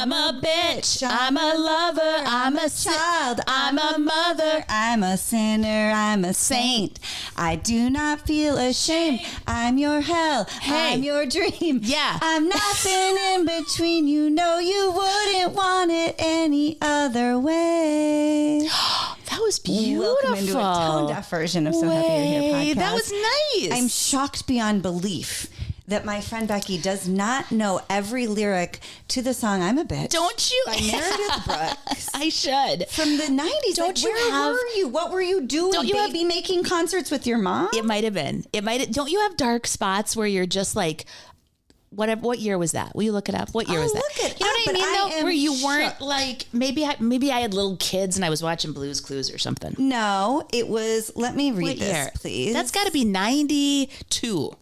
I'm a bitch. I'm a lover. I'm a child. I'm a mother. I'm a sinner. I'm a saint. I do not feel ashamed. I'm your hell. Hey. I'm your dream. Yeah. I'm nothing in between. You know you wouldn't want it any other way. That was beautiful. Welcome into a tone-deaf version of So Happy You're Here podcast. That was nice. I'm shocked beyond belief that my friend Becky does not know every lyric to the song "I'm a Bitch." Don't you? By Meredith Brooks. I should. From the 90s. Don't you where have? were you? What were you doing? Don't you Baby making concerts with your mom? It might have been. Don't you have dark spots where you're just like, whatever? What year was that? Will you look it up? What year was that? Look it you know up, what I mean? but Though, where you weren't shook. like maybe I had little kids and I was watching Blue's Clues or something. No, it was. Let me read What this, year? please. That's got to be 92.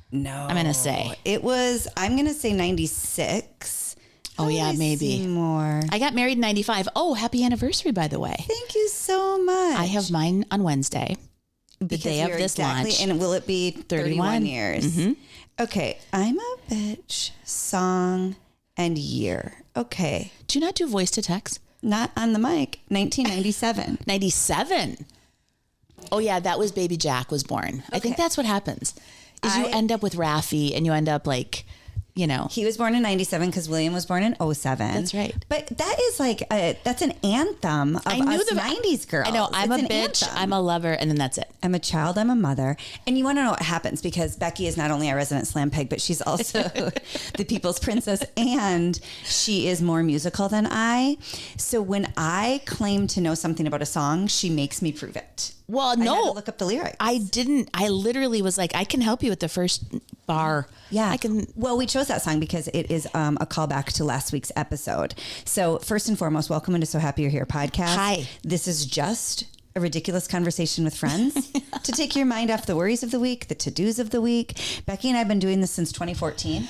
No, I'm gonna say it was. I'm gonna say 96. Oh yeah, maybe more. I got married in 95. Oh, happy anniversary, by the way. Thank you so much. I have mine on Wednesday, the day of this launch. And will it be 31 years? Mm-hmm. Okay, I'm a bitch. Song and year. Okay, Do you not do voice to text? not on the mic. 1997. 97. Oh yeah, that was baby Jack was born. I think that's what happens. Is you end up with Raffi and you end up like, you know. He was born in 97 because William was born in 07. That's right. But that is like, that's an anthem of us 90s girls. I know. I'm It's a an bitch. anthem. I'm a lover. And then that's it. I'm a child. I'm a mother. And you want to know what happens because Becky is not only our resident slam peg, but she's also the people's princess. And she is more musical than I. So when I claim to know something about a song, she makes me prove it. Well, I no. had to look up the lyrics. I didn't. I literally was like, I can help you with the first bar. Yeah. I can. Well, we chose that song because it is a callback to last week's episode. So first and foremost, welcome into So Happy You're Here podcast. Hi. This is just a ridiculous conversation with friends to take your mind off the worries of the week, the to-dos of the week. Becky and I have been doing this since 2014.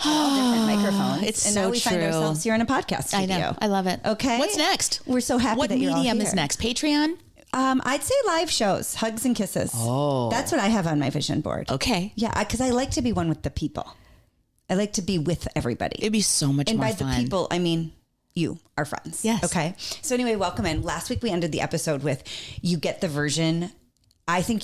All different microphones. It's and so now we find true. ourselves here in a podcast studio. I know. I love it. Okay. What's next? We're so happy What that you're all medium here. is next? Patreon? I'd say live shows, hugs and kisses. Oh. That's what I have on my vision board. Okay. Yeah, because I like to be one with the people. I like to be with everybody. It'd be so much And more by fun. the people, I mean you, our friends. Yes. Okay. So anyway, welcome in. Last week we ended the episode with you get the version. I think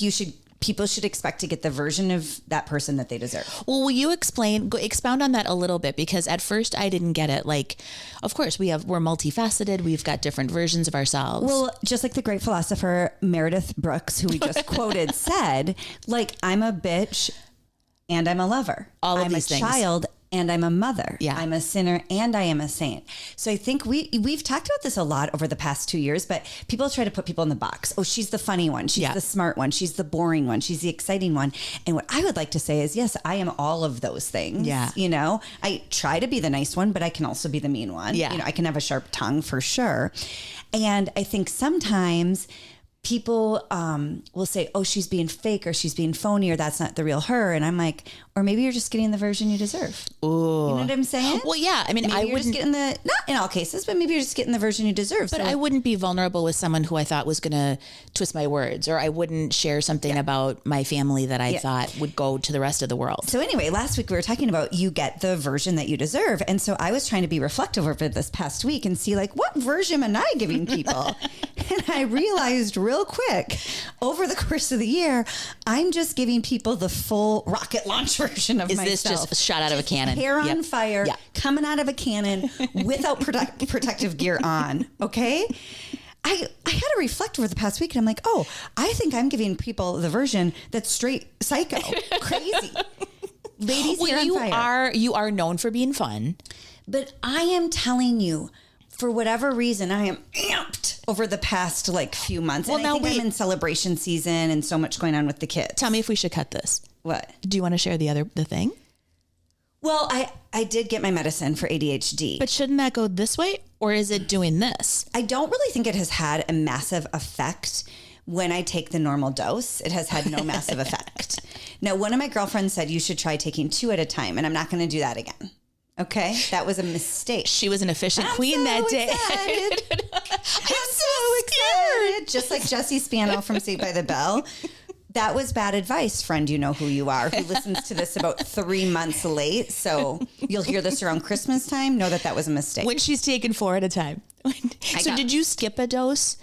people should expect to get the version of that person that they deserve. Well, will you expound on that a little bit? Because at first I didn't get it. Like, of course we're multifaceted. We've got different versions of ourselves. Well, just like the great philosopher Meredith Brooks, who we just quoted, said, like, I'm a bitch and I'm a lover. All of I'm these a things. child and I'm a mother. Yeah. I'm a sinner and I am a saint. So I think we've talked about this a lot over the past 2 years, but people try to put people in the box. Oh, she's the funny one. She's the smart one. She's the boring one. She's the exciting one. And what I would like to say is, yes, I am all of those things. Yeah. You know, I try to be the nice one, but I can also be the mean one. Yeah. You know, I can have a sharp tongue for sure. And I think sometimes people will say, oh, she's being fake or she's being phony or that's not the real her. And I'm like, or maybe you're just getting the version you deserve. Ooh. You know what I'm saying? Well, yeah. I mean, Maybe I you're just wouldn't. getting not in all cases, but maybe you're just getting the version you deserve. But I wouldn't be vulnerable with someone who I thought was going to twist my words, or I wouldn't share something about my family that I thought would go to the rest of the world. So anyway, last week we were talking about you get the version that you deserve. And so I was trying to be reflective over this past week and see like, what version am I giving people? And I realized real quick over the course of the year, I'm just giving people the full rocket launch version of myself. Is this just shot out of a cannon? Hair on fire, Yep. coming out of a cannon without protective gear on. Okay. I had to reflect over the past week and I'm like, oh, I think I'm giving people the version that's straight psycho, crazy. Ladies, Well, hair on fire. you are known for being fun. But I am telling you, for whatever reason, I am amped over the past like few months. Well, and now I think wait. I'm in celebration season and so much going on with the kids. Tell me if we should cut this. What? Do you want to share the thing? Well, I did get my medicine for ADHD. But shouldn't that go this way, or is it doing this? I don't really think it has had a massive effect when I take the normal dose. It has had no massive effect. Now, one of my girlfriends said you should try taking 2 at a time, and I'm not going to do that again. Okay? That was a mistake. She was an efficient I'm queen so that day. excited. I'm so excited. Just like Jessie Spano from Saved by the Bell. that was bad advice, friend. You know who you are, who listens to this about 3 months late. So you'll hear this around Christmas time. Know that was a mistake. When she's taking 4 at a time. Did you skip a dose?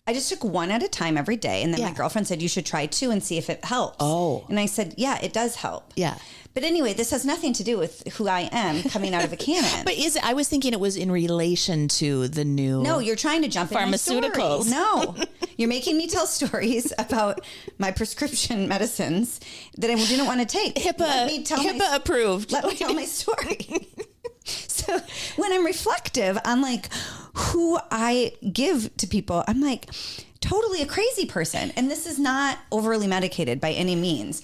I just took 1 at a time every day. And then my girlfriend said, you should try 2 and see if it helps. Oh. And I said, yeah, it does help. Yeah. But anyway, this has nothing to do with who I am coming out of a cannon. But I was thinking it was in relation to the new... No, you're trying to jump in pharmaceuticals. No, you're making me tell stories about my prescription medicines that I didn't want to take. HIPAA approved. Let me tell my story. So when I'm reflective on like who I give to people, I'm like totally a crazy person. And this is not overly medicated by any means.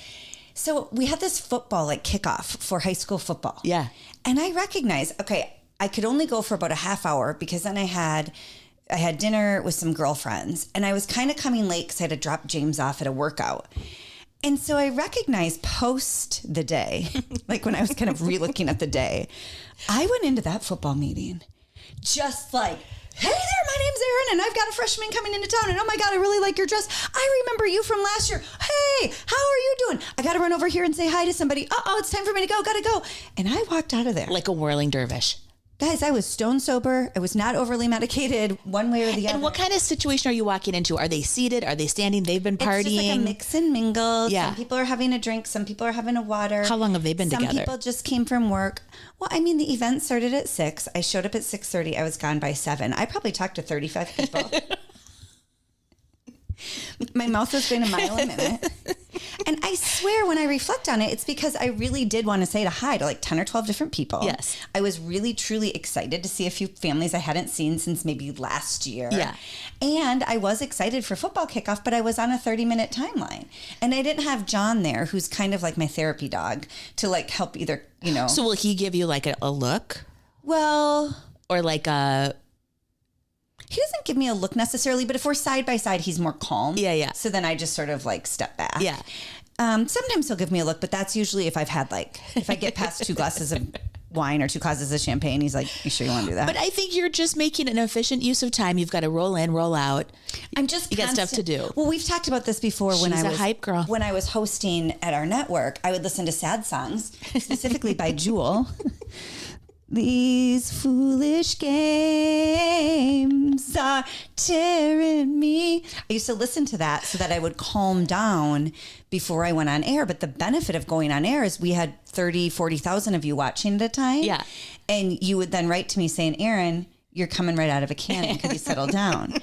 So we had this football like kickoff for high school football. Yeah. And I recognized, okay, I could only go for about a half hour because then I had dinner with some girlfriends and I was kind of coming late because I had to drop James off at a workout. And so I recognized post the day, like when I was kind of re-looking at the day, I went into that football meeting just like, hey there, my name's Erin, and I've got a freshman coming into town, and oh my God, I really like your dress. I remember you from last year. Hey, how are you doing? I got to run over here and say hi to somebody. Uh-oh, it's time for me to go. Got to go. And I walked out of there. Like a whirling dervish. Guys, I was stone sober. I was not overly medicated one way or the other. And what kind of situation are you walking into? Are they seated? Are they standing? They've been partying? It's just like a mix and mingle. Yeah. Some people are having a drink. Some people are having a water. How long have they been together? Some people just came from work. Well, I mean, the event started at 6. I showed up at 6:30. I was gone by 7. I probably talked to 35 people. My mouth was going a mile a minute. And I swear when I reflect on it, it's because I really did want to say hi to like 10 or 12 different people. Yes. I was really, truly excited to see a few families I hadn't seen since maybe last year. Yeah. And I was excited for football kickoff, but I was on a 30-minute timeline. And I didn't have John there, who's kind of like my therapy dog, to like help either, you know. So will he give you like a look? Well. Or like a... He doesn't give me a look necessarily, but if we're side by side, he's more calm. Yeah, yeah. So then I just sort of like step back. Yeah. Sometimes he'll give me a look, but that's usually if I've had like, if I get past 2 glasses of wine or 2 glasses of champagne, he's like, you sure you want to do that? But I think you're just making an efficient use of time. You've got to roll in, roll out. I'm just you got stuff to do. Well, we've talked about this before. She's when I was a hype girl. When I was hosting at our network, I would listen to sad songs, specifically by Jewel. These foolish games are tearing me. I used to listen to that so that I would calm down before I went on air. But the benefit of going on air is we had 30, 40,000 of you watching at a time. Yeah. And you would then write to me saying, Erin, you're coming right out of a cannon. Could you settle down?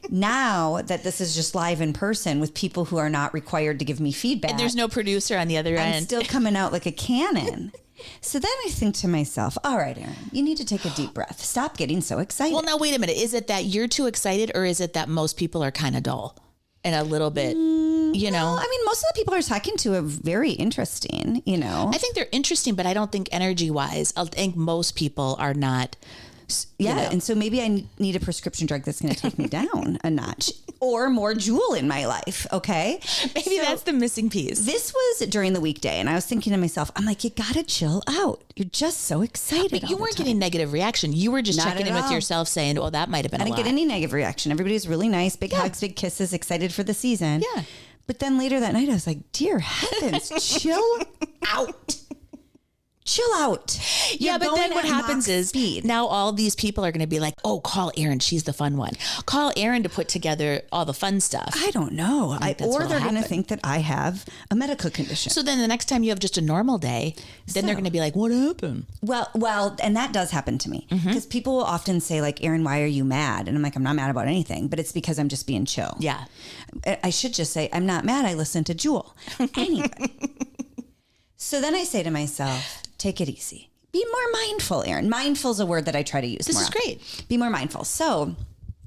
Now that this is just live in person with people who are not required to give me feedback. And there's no producer on the other end. I'm still coming out like a cannon. So then I think to myself, all right, Erin, you need to take a deep breath. Stop getting so excited. Well, now, wait a minute. Is it that you're too excited or is it that most people are kind of dull and a little bit, you know? Well, I mean, most of the people are talking to are very interesting, you know. I think they're interesting, but I don't think energy-wise, I think most people are not. Yeah, you know. and so maybe I need a prescription drug that's going to take me down a notch or more Jewel in my life, okay? Maybe that's the missing piece. This was during the weekday, and I was thinking to myself, I'm like, you got to chill out. You're just so excited. But you weren't getting negative reaction. You were just Not checking at in with all. yourself saying, well, that might have been I a didn't lot. get any negative reaction. Everybody was really nice, big hugs, big kisses, excited for the season. Yeah. But then later that night, I was like, dear heavens, chill out. Chill out. Yeah, You're but then going what at happens Mach is speed. now all these people are going to be like, oh, call Erin. She's the fun one. Call Erin to put together all the fun stuff. I don't know. that's Or what'll they're going to happen. think that I have a medical condition. So then the next time you have just a normal day, then they're going to be like, what happened? Well, and that does happen to me because people will often say like, Erin, why are you mad? And I'm like, I'm not mad about anything, but it's because I'm just being chill. Yeah. I should just say, I'm not mad. I listen to Jewel. Anyway. So then I say to myself, take it easy. Be more mindful, Erin. Mindful is a word that I try to use This more is often. great. Be more mindful. So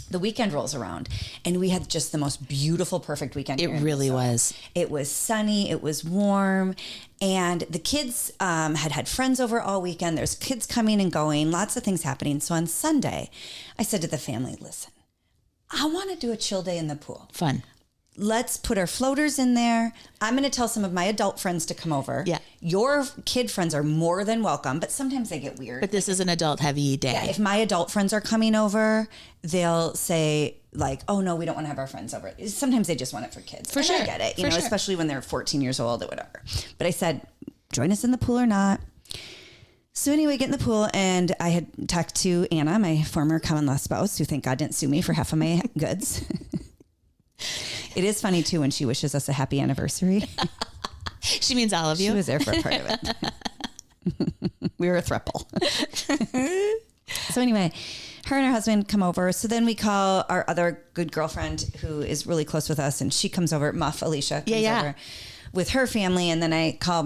the weekend rolls around and we had just the most beautiful, perfect weekend. It here in really Minnesota. was. It was sunny. It was warm. And the kids had friends over all weekend. There's kids coming and going, lots of things happening. So on Sunday, I said to the family, listen, I want to do a chill day in the pool. Fun. let's put our floaters in there. I'm going to tell some of my adult friends to come over. Yeah. Your kid friends are more than welcome, but sometimes they get weird. But this is an adult heavy day. Yeah, if my adult friends are coming over, they'll say like, oh no, we don't want to have our friends over. Sometimes they just want it for kids. For sure. I get it, especially when they're 14 years old or whatever. But I said, join us in the pool or not. So anyway, get in the pool, and I had talked to Anna, my former common law spouse, who thank God didn't sue me for half of my goods. It is funny too when she wishes us a happy anniversary. She means all of you. She was there for a part of it. We were a throuple. So anyway, her and her husband come over. So then we call our other good girlfriend who is really close with us, and she comes over. Muff Alicia comes over with her family, and then I call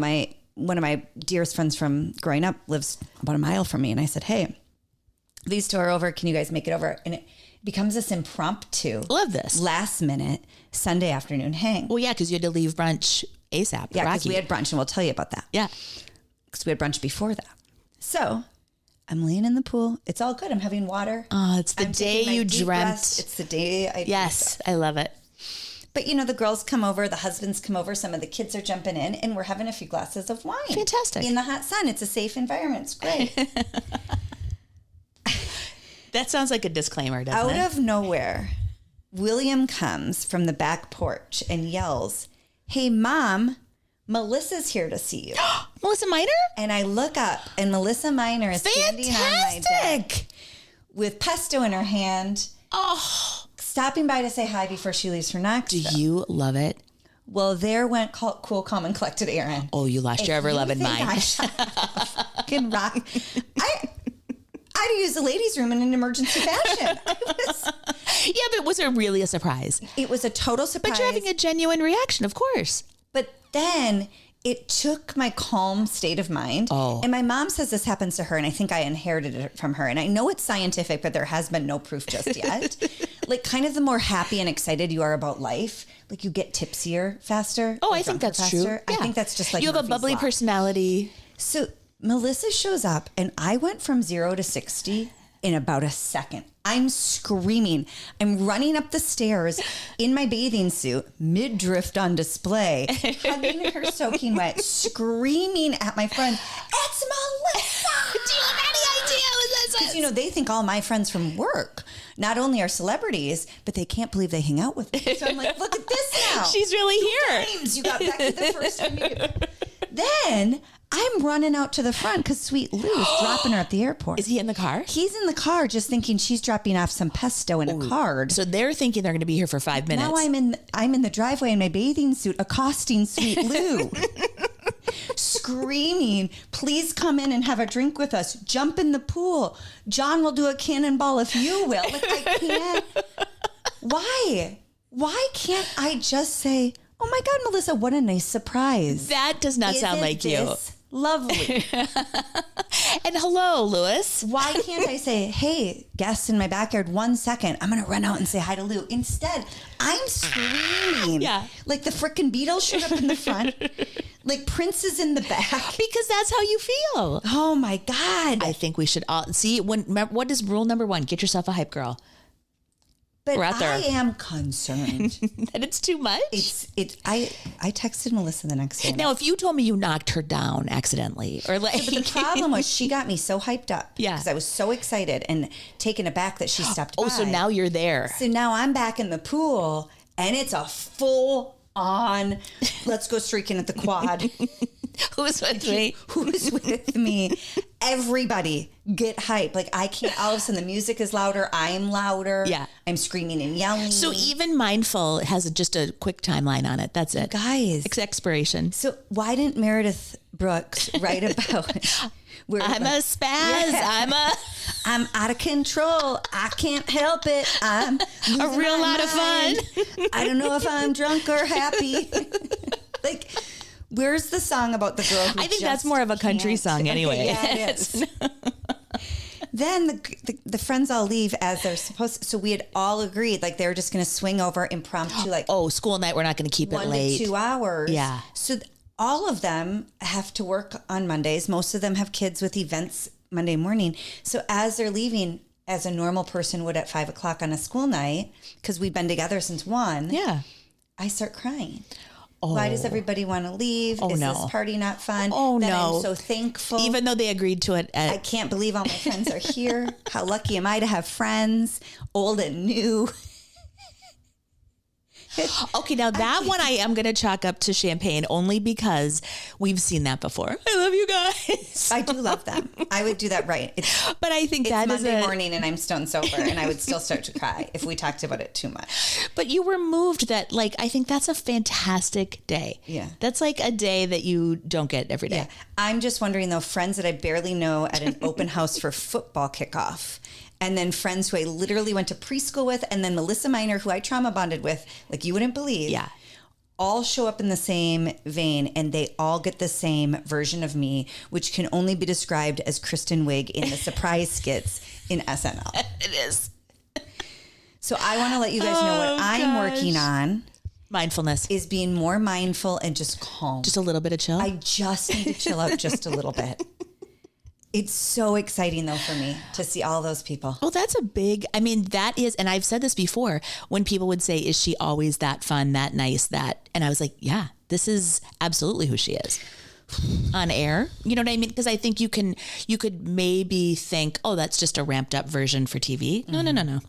one of my dearest friends from growing up, lives about a mile from me, and I said, hey, these two are over. Can you guys make it over? And it becomes this impromptu, love this, last minute Sunday afternoon hang. Well, yeah, because you had to leave brunch ASAP. Yeah, because we had brunch, and we'll tell you about that. Yeah, because we had brunch before that. So I'm laying in the pool. It's all good. I'm having water. Oh, it's the day you dreamt. It's the day I Yes, I love it. But the girls come over, the husbands come over, some of the kids are jumping in, and we're having a few glasses of wine. Fantastic. In the hot sun. It's a safe environment. It's great. That sounds like a disclaimer, doesn't it? Out of nowhere, William comes from the back porch and yells, hey, Mom, Melissa's here to see you. Melissa Miner? And I look up, and Melissa Miner is standing on my deck with pesto in her hand. Oh, stopping by to say hi before she leaves for next. Do you love it? Well, there went cool, calm, and collected Aaron. Oh, you lost your ever-loving mind. Fucking rock. I'd use the ladies' room in an emergency fashion. Yeah, but was it really a surprise? It was a total surprise. But you're having a genuine reaction, of course. But then it took my calm state of mind. Oh. And my mom says this happens to her, and I think I inherited it from her. And I know it's scientific, but there has been no proof just yet. Like, kind of the more happy and excited you are about life, like you get tipsier faster. Oh, I think that's faster. True. Yeah. I think that's just like you have Murphy's a bubbly Law. Personality. So Melissa shows up, and I went from 0 to 60 in about a second. I'm screaming. I'm running up the stairs in my bathing suit, mid-drift on display, hugging her soaking wet, screaming at my friend, it's Melissa! Do you have any idea who this is? Because, they think all my friends from work not only are celebrities, but they can't believe they hang out with me. So I'm like, look at this now. She's really here. Times you got back to the first time you did. Then I'm running out to the front because Sweet Lou's dropping her at the airport. Is he in the car? He's in the car just thinking she's dropping off some pesto in a card. So they're thinking they're going to be here for 5 minutes. Now I'm in the driveway in my bathing suit accosting Sweet Lou. Screaming, please come in and have a drink with us. Jump in the pool. John will do a cannonball if you will. Like, I can't. Why? Why can't I just say, oh my God, Melissa, what a nice surprise. That does not sound like you. Lovely. And hello, Louis. Why can't I say, hey, guests in my backyard, 1 second. I'm going to run out and say hi to Lou. Instead, I'm screaming. Yeah. Like the frickin' Beatles showed up in the front. Like Prince is in the back. Because that's how you feel. Oh my God. I think we should all see what is rule number 1? Get yourself a hype girl. But We're out there. I am concerned. That it's too much. I texted Melissa the next day. Now, if you told me you knocked her down accidentally, or like, But the problem was she got me so hyped up. Yeah. Because I was so excited and taken aback that she stopped by. Oh, so now you're there. So now I'm back in the pool, and it's a full on, let's go streaking at the quad. Who's with me? Who's with me? Everybody get hype. Like, I can't, all of a sudden the music is louder. I'm louder. Yeah. I'm screaming and yelling. So even Mindful has just a quick timeline on it. That's it. Guys. It's expiration. So why didn't Meredith Brooks write about where I'm a spaz. Yeah. I'm out of control. I can't help it. I'm a real lot of fun. I don't know if I'm drunk or happy. Like, where's the song about the girl who I think that's more of a country song anyway. Yeah, it is. Then the friends all leave as they're supposed to. So we had all agreed, like, they were just going to swing over impromptu, like, oh, school night, we're not going to keep it 1 late. to 2 hours. Yeah. So all of them have to work on Mondays. Most of them have kids with events Monday morning. So as they're leaving, as a normal person would at 5 o'clock on a school night, because we've been together since 1. Yeah. I start crying. Oh. Why does everybody want to leave? Is this party not fun? Oh, that no. I'm so thankful. Even though they agreed to it. I can't believe all my friends are here. How lucky am I to have friends, old and new? Okay, now that one I am going to chalk up to champagne only because we've seen that before. I love you guys. I do love them. I would do that right. But I think that is Monday morning and I'm stone sober and I would still start to cry if we talked about it too much. But you were moved that, like, I think that's a fantastic day. Yeah. That's like a day that you don't get every day. Yeah. I'm just wondering, though, friends that I barely know at an open house for football kickoff. And then friends who I literally went to preschool with, and then Melissa Miner, who I trauma bonded with, like you wouldn't believe. Yeah. All show up in the same vein, and they all get the same version of me, which can only be described as Kristen Wiig in the surprise skits in SNL. It is. So I want to let you guys know what I'm working on. Mindfulness. Is being more mindful and just calm. Just a little bit of chill? I just need to chill out just a little bit. It's so exciting, though, for me to see all those people. Well, that's a big, I mean, that is, and I've said this before, when people would say, is she always that fun, that nice, that, and I was like, yeah, this is absolutely who she is. On air, you know what I mean? Because I think you could maybe think, oh, that's just a ramped up version for TV. No.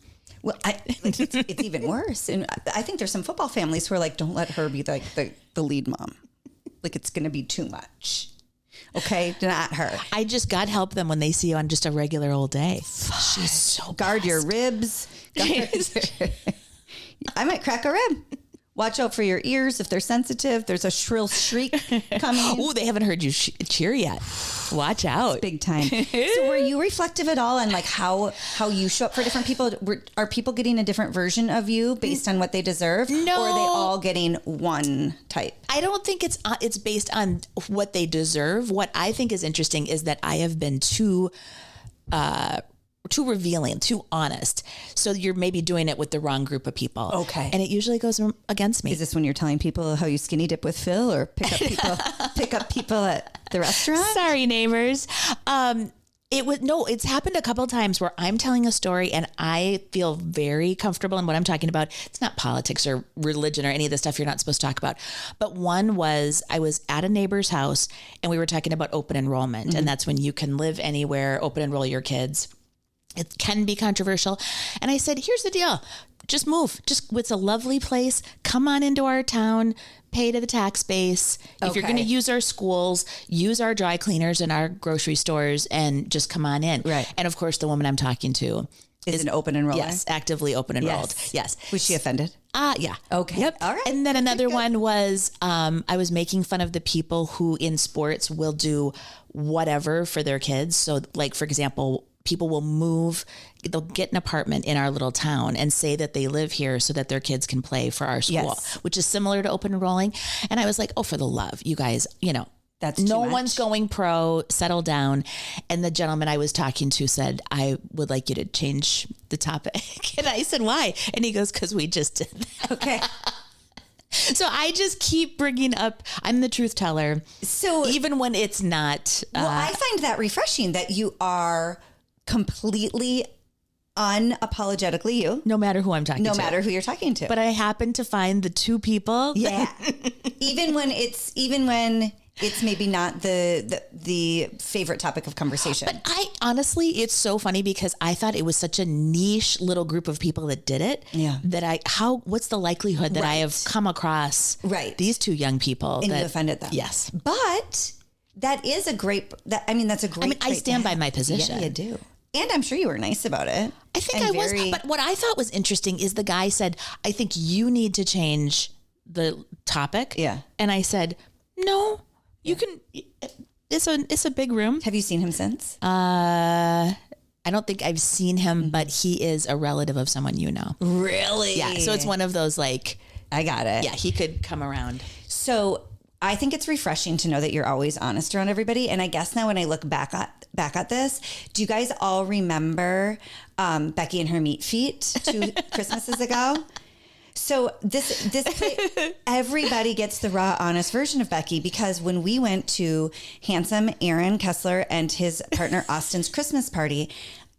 Well, it's even worse. And I think there's some football families who are like, don't let her be like the lead mom. Like, it's going to be too much. Okay, not her. I just, God help them when they see you on just a regular old day. She's so guard your ribs. I might crack a rib. Watch out for your ears if they're sensitive. There's a shrill shriek coming. Oh, they haven't heard you cheer yet. Watch out. It's big time. So were you reflective at all on like how you show up for different people? Are people getting a different version of you based on what they deserve? No. Or are they all getting one type? I don't think it's based on what they deserve. What I think is interesting is that I have been too revealing, too honest. So you're maybe doing it with the wrong group of people. Okay. And it usually goes against me. Is this when you're telling people how you skinny dip with Phil or pick up people at the restaurant? Sorry, neighbors. It's happened a couple of times where I'm telling a story and I feel very comfortable in what I'm talking about. It's not politics or religion or any of the stuff you're not supposed to talk about. But one was, I was at a neighbor's house and we were talking about open enrollment. And that's when you can live anywhere, open enroll your kids. It can be controversial. And I said, here's the deal. Just move. It's a lovely place. Come on into our town, pay to the tax base. If you're going to use our schools, use our dry cleaners and our grocery stores and just come on in. Right. And of course, the woman I'm talking to is an open enroller. Yes, actively open enrolled. Yes. Was she offended? Yeah. Okay. Yep. All right. And then another one was I was making fun of the people who in sports will do whatever for their kids. So like, for example, people will move, they'll get an apartment in our little town and say that they live here so that their kids can play for our school, which is similar to open enrolling. And I was like, oh, for the love, you guys, that's no one's going pro, settle down. And the gentleman I was talking to said, I would like you to change the topic. And I said, why? And he goes, because we just did that. Okay. So I just keep bringing up, I'm the truth teller. So even when it's not. Well, I find that refreshing that you are completely unapologetically you. No matter who I'm talking to. No matter who you're talking to. But I happen to find the two people. Yeah. even when it's maybe not the favorite topic of conversation. But honestly, it's so funny because I thought it was such a niche little group of people that did it. Yeah. That what's the likelihood that I have come across these two young people and you offended them? Yes. But that is a great, that's a great I stand by my position. Yeah, you do. And I'm sure you were nice about it. I think I was. But what I thought was interesting is the guy said, I think you need to change the topic. Yeah. And I said, no, you can, it's a big room. Have you seen him since? I don't think I've seen him, but he is a relative of someone you know. Really? Yeah. So it's one of those like, I got it. Yeah, he could come around. So I think it's refreshing to know that you're always honest around everybody. And I guess now when I look back at this, do you guys all remember Becky and her meat feet 2 Christmases ago? So this everybody gets the raw, honest version of Becky, because when we went to handsome Aaron Kessler and his partner Austin's Christmas party,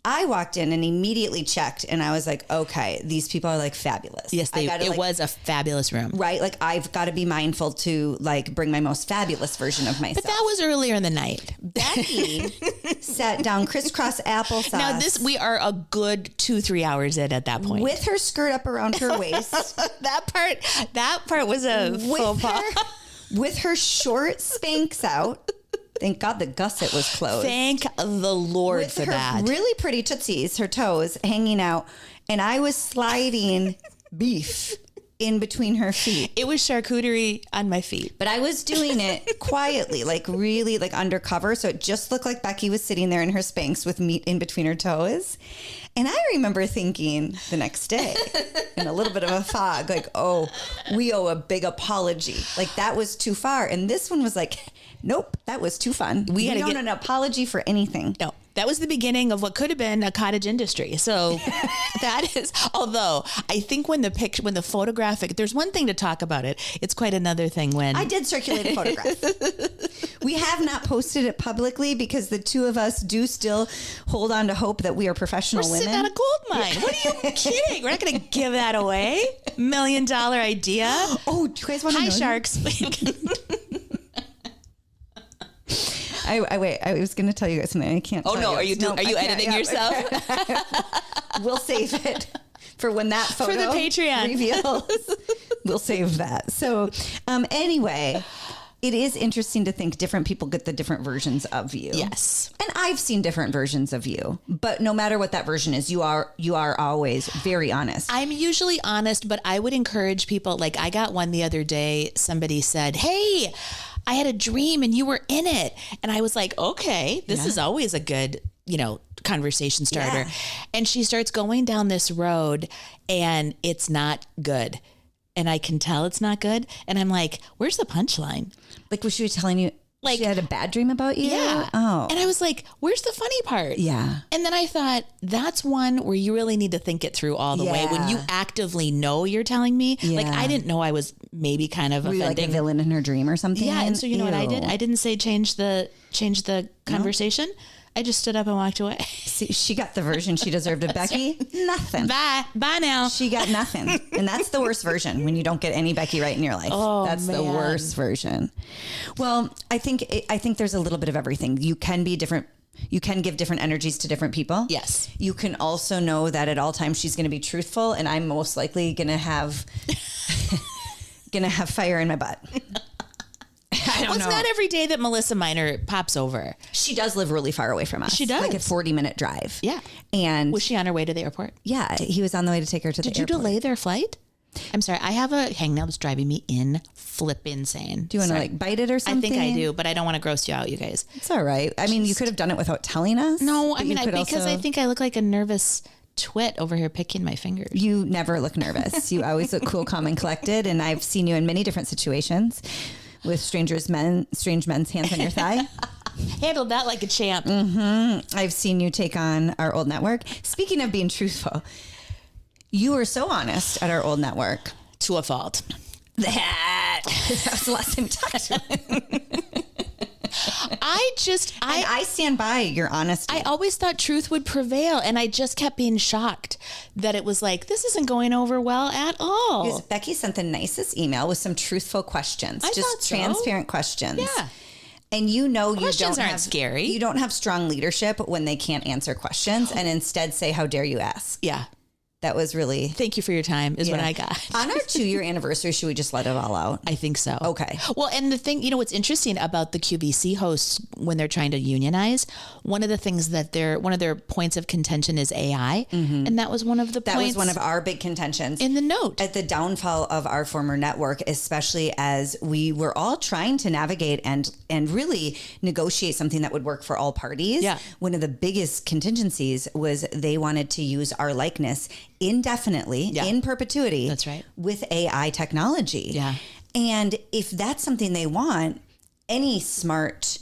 I walked in and immediately checked, and I was like, okay, these people are like fabulous. Yes, it was a fabulous room. Right? Like, I've got to be mindful to like bring my most fabulous version of myself. But that was earlier in the night. Becky sat down crisscross applesauce. Now we are a good 2-3 hours in at that point. With her skirt up around her waist. that part was a faux pas. With her short Spanx out. Thank God the gusset was closed. Thank the Lord with for her that. Really pretty tootsies, her toes hanging out, and I was sliding beef in between her feet. It was charcuterie on my feet. But I was doing it quietly, like really like undercover. So it just looked like Becky was sitting there in her Spanx with meat in between her toes. And I remember thinking the next day in a little bit of a fog, like, oh, we owe a big apology. Like, that was too far. And this one was like, nope, that was too fun. We don't get an apology for anything. No, that was the beginning of what could have been a cottage industry. So that is, although I think when the photographic, there's one thing to talk about it. It's quite another thing when I did circulate a photograph. We have not posted it publicly because the two of us do still hold on to hope that we are professional women. Sitting on a gold mine. What are you kidding? We're not going to give that away. $1 million idea. Oh, do you guys want to know? Hi, sharks. I was going to tell you guys something. I can't. Oh tell no! you. Are you editing yourself? We'll save it for when that photo for the Patreon reveals. We'll save that. So, anyway, it is interesting to think different people get the different versions of you. Yes, and I've seen different versions of you. But no matter what that version is, you are always very honest. I'm usually honest, but I would encourage people. Like, I got one the other day. Somebody said, "Hey, I had a dream and you were in it." And I was like, okay, this is always a good, conversation starter. Yeah. And she starts going down this road and it's not good. And I can tell it's not good. And I'm like, where's the punchline? Like, was she telling you like she had a bad dream about you? Yeah. Oh. And I was like, where's the funny part? Yeah. And then I thought, that's one where you really need to think it through all the way. When you actively know you're telling me, like, I didn't know I was maybe kind of offending. Like a villain in her dream or something. Yeah. And so you know what I did? I didn't say change the conversation. No. I just stood up and walked away. See, she got the version she deserved of Becky. Right. Nothing. Bye now. She got nothing. And that's the worst version when you don't get any Becky right in your life. Oh, that's the worst version. Well, I think there's a little bit of everything. You can be different. You can give different energies to different people. Yes. You can also know that at all times she's going to be truthful, and I'm most likely going to have fire in my butt. It's not every day that Melissa Minor pops over. She does live really far away from us. She does. Like a 40-minute drive. Yeah. And was she on her way to the airport? Yeah. He was on the way to take her to the airport. Did you delay their flight? I'm sorry. I have a hangnail that's driving me insane. Do you want to like bite it or something? I think I do, but I don't want to gross you out, you guys. It's all right. I mean, you could have done it without telling us. No, I mean, because I think I look like a nervous twit over here picking my fingers. You never look nervous. You always look cool, calm, and collected. And I've seen you in many different situations with strange men's hands on your thigh. Handled that like a champ. Mm-hmm. I've seen you take on our old network. Speaking of being truthful, you were so honest at our old network. To a fault. That was the last time we talked. I stand by your honesty. I always thought truth would prevail, and I just kept being shocked that it was like, this isn't going over well at all. Because Becky sent the nicest email with some truthful questions, just transparent questions. Yeah. And questions aren't scary. You don't have strong leadership when they can't answer questions and instead say, how dare you ask? Yeah. That was really... Thank you for your time is what I got. On our 2-year anniversary, should we just let it all out? I think so. Okay. Well, and the thing, what's interesting about the QVC hosts when they're trying to unionize, one of the things that one of their points of contention is AI. Mm-hmm. And that was one of the points. That was one of our big contentions. In the note. At the downfall of our former network, especially as we were all trying to navigate and really negotiate something that would work for all parties. Yeah. One of the biggest contingencies was they wanted to use our likeness indefinitely, in perpetuity. That's right. With AI technology. Yeah. And if that's something they want, any smart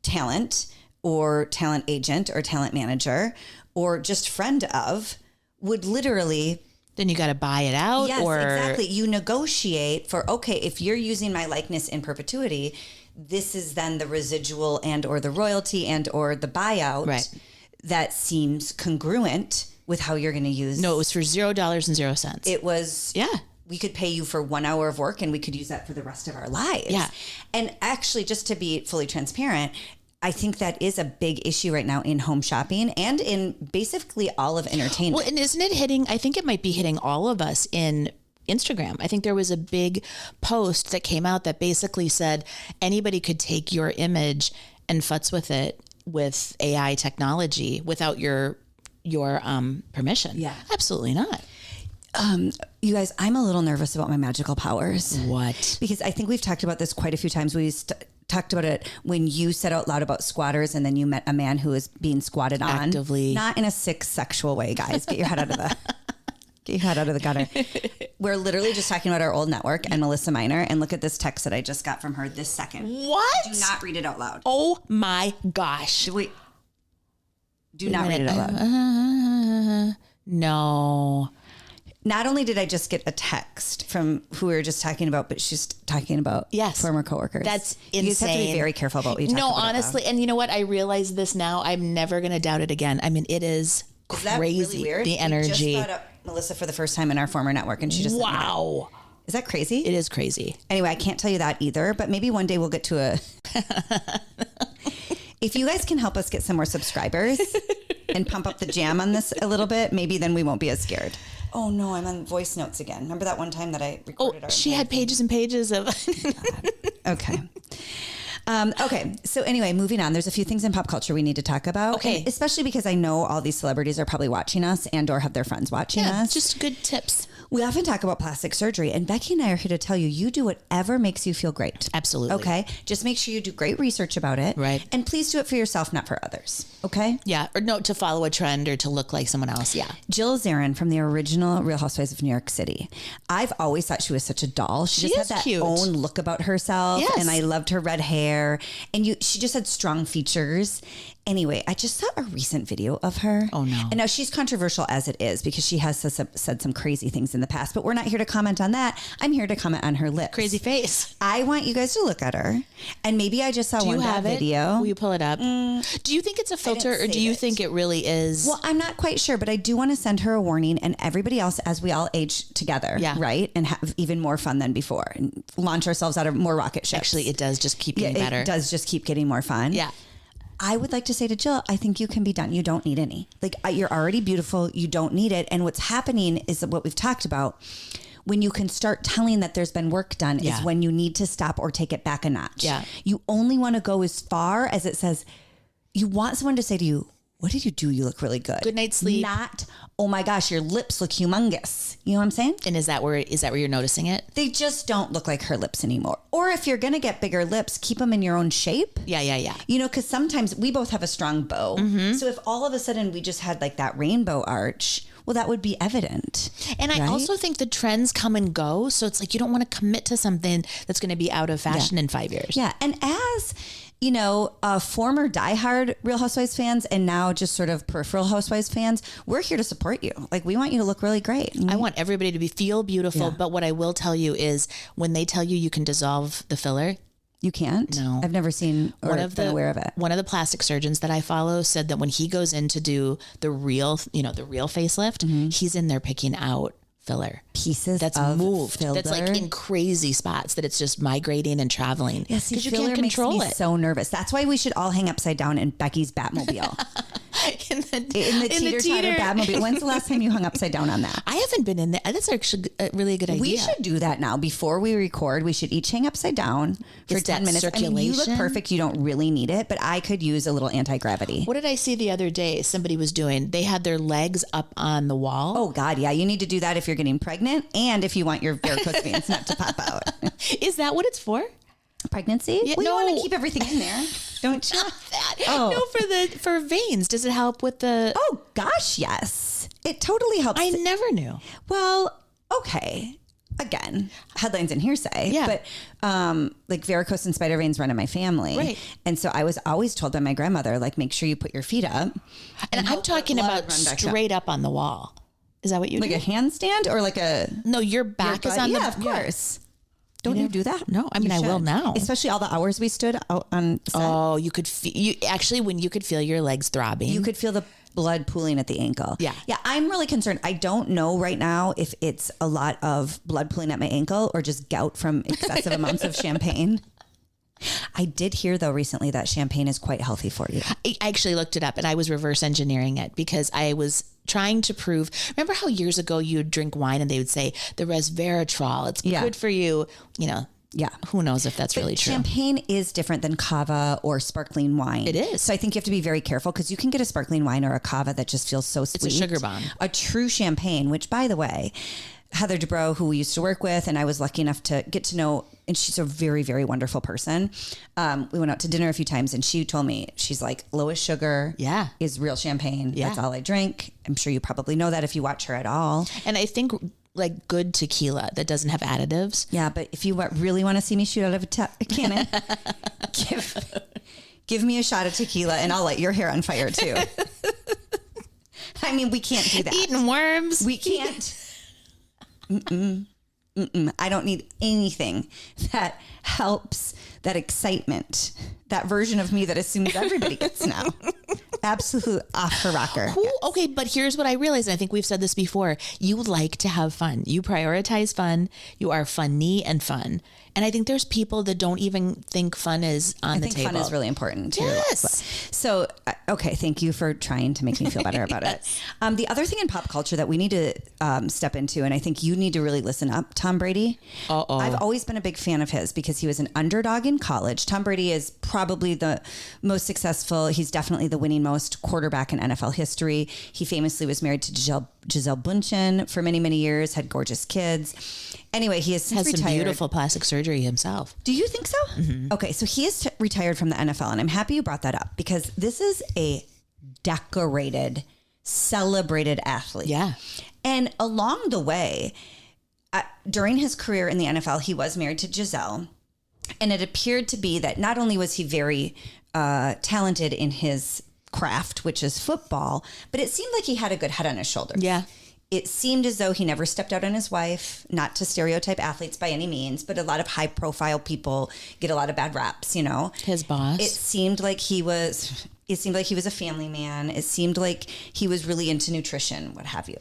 talent or talent agent or talent manager or just friend of would literally... Then you got to buy it out. Yes, exactly. You negotiate for, okay, if you're using my likeness in perpetuity, this is then the residual and or the royalty and or the buyout. Right. that seems congruent with how you're going to use. No, it was for $0.00. It was. Yeah. We could pay you for 1 hour of work and we could use that for the rest of our lives. Yeah. And actually, just to be fully transparent, I think that is a big issue right now in home shopping and in basically all of entertainment. Well, and isn't it hitting, I think it might be hitting all of us in Instagram. I think there was a big post that came out that basically said anybody could take your image and futz with it with AI technology without your permission. Yeah. Absolutely not. You guys, I'm a little nervous about my magical powers. What? Because I think we've talked about this quite a few times. We talked about it when you said out loud about squatters and then you met a man who was being squatted on. Actively. Not in a sick sexual way, guys. Get your head out of the... Get your head out of the gutter. We're literally just talking about our old network and Melissa Minor. And look at this text that I just got from her this second. What? Do not read it out loud. Oh my gosh. Wait. Do not read it out loud. No. Not only did I just get a text from who we were just talking about, but she's talking about former coworkers. That's insane. You just have to be very careful about what you talk about. No, honestly. And you know what? I realize this now. I'm never going to doubt it again. I mean, it is crazy. That really weird? The energy. We just brought up Melissa for the first time in our former network and she just wow. Is that crazy? It is crazy. Anyway, I can't tell you that either, but maybe one day we'll get to a... If you guys can help us get some more subscribers and pump up the jam on this a little bit, maybe then we won't be as scared. Oh no, I'm on voice notes again. Remember that one time that I recorded our... she had pages and pages of... Okay. Okay. So anyway, moving on. There's a few things in pop culture we need to talk about. Okay. Especially because I know all these celebrities are probably watching us and or have their friends watching us. Just good tips. We often talk about plastic surgery, and Becky and I are here to tell you, you do whatever makes you feel great. Absolutely. Okay. Just make sure you do great research about it. Right. And please do it for yourself, not for others. Okay. Yeah. Or no, to follow a trend or to look like someone else. Yeah. Jill Zarin from the original Real Housewives of New York City. I've always thought she was such a doll. She just had that cute. own look about herself. Yes. And I loved her red hair. And she just had strong features. Anyway, I just saw a recent video of her. Oh, no. And now she's controversial as it is because she has said some crazy things in the past, but we're not here to comment on that. I'm here to comment on her lips. Crazy face. I want you guys to look at her. And maybe I just saw one bad video. Will you pull it up? Do you think it's a filter or do you think it really is? Well, I'm not quite sure, but I do want to send her a warning and everybody else as we all age together, right? And have even more fun than before and launch ourselves out of more rocket ships. Actually, it does just keep getting better. It does just keep getting more fun. Yeah. I would like to say to Jill, I think you can be done. You don't need any. Like, you're already beautiful. You don't need it. And what's happening is what we've talked about. When you can start telling that there's been work done is when you need to stop or take it back a notch. Yeah. You only want to go as far as it says. You want someone to say to you, what did you do? You look really good. Good night's sleep. Not, oh my gosh, your lips look humongous. You know what I'm saying? And is that where you're noticing it? They just don't look like her lips anymore. Or if you're going to get bigger lips, keep them in your own shape. Yeah. You know, because sometimes we both have a strong bow. Mm-hmm. So if all of a sudden we just had like that rainbow arch, well, that would be evident. And I also think the trends come and go. So it's like you don't want to commit to something that's going to be out of fashion in 5 years. Yeah. And as... you know, former diehard Real Housewives fans and now just sort of peripheral Housewives fans, we're here to support you. Like, we want you to look really great. I want everybody to feel beautiful. Yeah. But what I will tell you is when they tell you can dissolve the filler. You can't? No. I've never seen or been aware of it. One of the plastic surgeons that I follow said that when he goes in to do the real facelift, he's in there picking out filler pieces that's of moved filler. That's like in crazy spots that it's just migrating and traveling because you can't control makes me so nervous. That's why we should all hang upside down in Becky's Batmobile. in the teeter-totter Batmobile. When's the last time you hung upside down on that? I haven't been in there. That's actually really a good idea. We should do that now. Before we record, we should each hang upside down for 10 minutes. Circulation. I mean, you look perfect. You don't really need it, but I could use a little anti-gravity. What did I see the other day? Somebody was doing, they had their legs up on the wall. Oh God. Yeah. You need to do that if you're getting pregnant and if you want your varicose veins not to pop out. Is that what it's for? Pregnancy? Yeah, well, no. You want to keep everything in there, don't you? Not that. Oh. No, for veins. Does it help with the... Oh gosh, yes. It totally helps. I never knew. Well, okay. Again, headlines and hearsay. Yeah. But like varicose and spider veins run in my family. Right. And so I was always told by my grandmother, like, make sure you put your feet up. And I'm talking about straight up on the wall. Is that what you do? Like a handstand or like a... No, your back is on the... Yeah, of course. Don't you do that? No, I mean, I will now. Especially all the hours we stood out on set. Oh, you could when you could feel your legs throbbing. You could feel the blood pooling at the ankle. Yeah. Yeah. I'm really concerned. I don't know right now if it's a lot of blood pooling at my ankle or just gout from excessive amounts of champagne. I did hear though recently that champagne is quite healthy for you. I actually looked it up and I was reverse engineering it because I was trying to prove, remember how years ago you'd drink wine and they would say the resveratrol, it's good for you, Yeah. Who knows if that's really true. Champagne is different than cava or sparkling wine. It is. So I think you have to be very careful because you can get a sparkling wine or a cava that just feels so sweet. It's a sugar bomb. A true champagne, which by the way, Heather Dubrow, who we used to work with, and I was lucky enough to get to know, and she's a very, very wonderful person. We went out to dinner a few times and she told me, she's like, lowest sugar is real champagne. Yeah. That's all I drink. I'm sure you probably know that if you watch her at all. And I think like good tequila that doesn't have additives. Yeah, but if you really want to see me shoot out of a cannon, give me a shot of tequila and I'll light your hair on fire too. I mean, we can't do that. Eating worms. We can't. I don't need anything that helps that excitement, that version of me that assumes everybody gets now. Absolute off her rocker. Okay, but here's what I realized. And I think we've said this before. You like to have fun. You prioritize fun. You are funny and fun. And I think there's people that don't even think fun is on the table. I think fun is really important too. Yes. So, okay, thank you for trying to make me feel better about it. The other thing in pop culture that we need to step into, and I think you need to really listen up, Tom Brady. I've always been a big fan of his because he was an underdog in college. Tom Brady is probably the most successful. He's definitely the winning most quarterback in NFL history. He famously was married to Gisele Bündchen for many, many years, had gorgeous kids. Anyway, he has retired. Some beautiful plastic surgery himself. Do you think so? Mm-hmm. Okay, so he is retired from the NFL, and I'm happy you brought that up because this is a decorated, celebrated athlete. Yeah. And along the way, during his career in the NFL, he was married to Gisele, and it appeared to be that not only was he very talented in his craft, which is football, but it seemed like he had a good head on his shoulders. Yeah. It seemed as though he never stepped out on his wife, not to stereotype athletes by any means, but a lot of high profile people get a lot of bad raps, His boss. It seemed like he was a family man. It seemed like he was really into nutrition, what have you.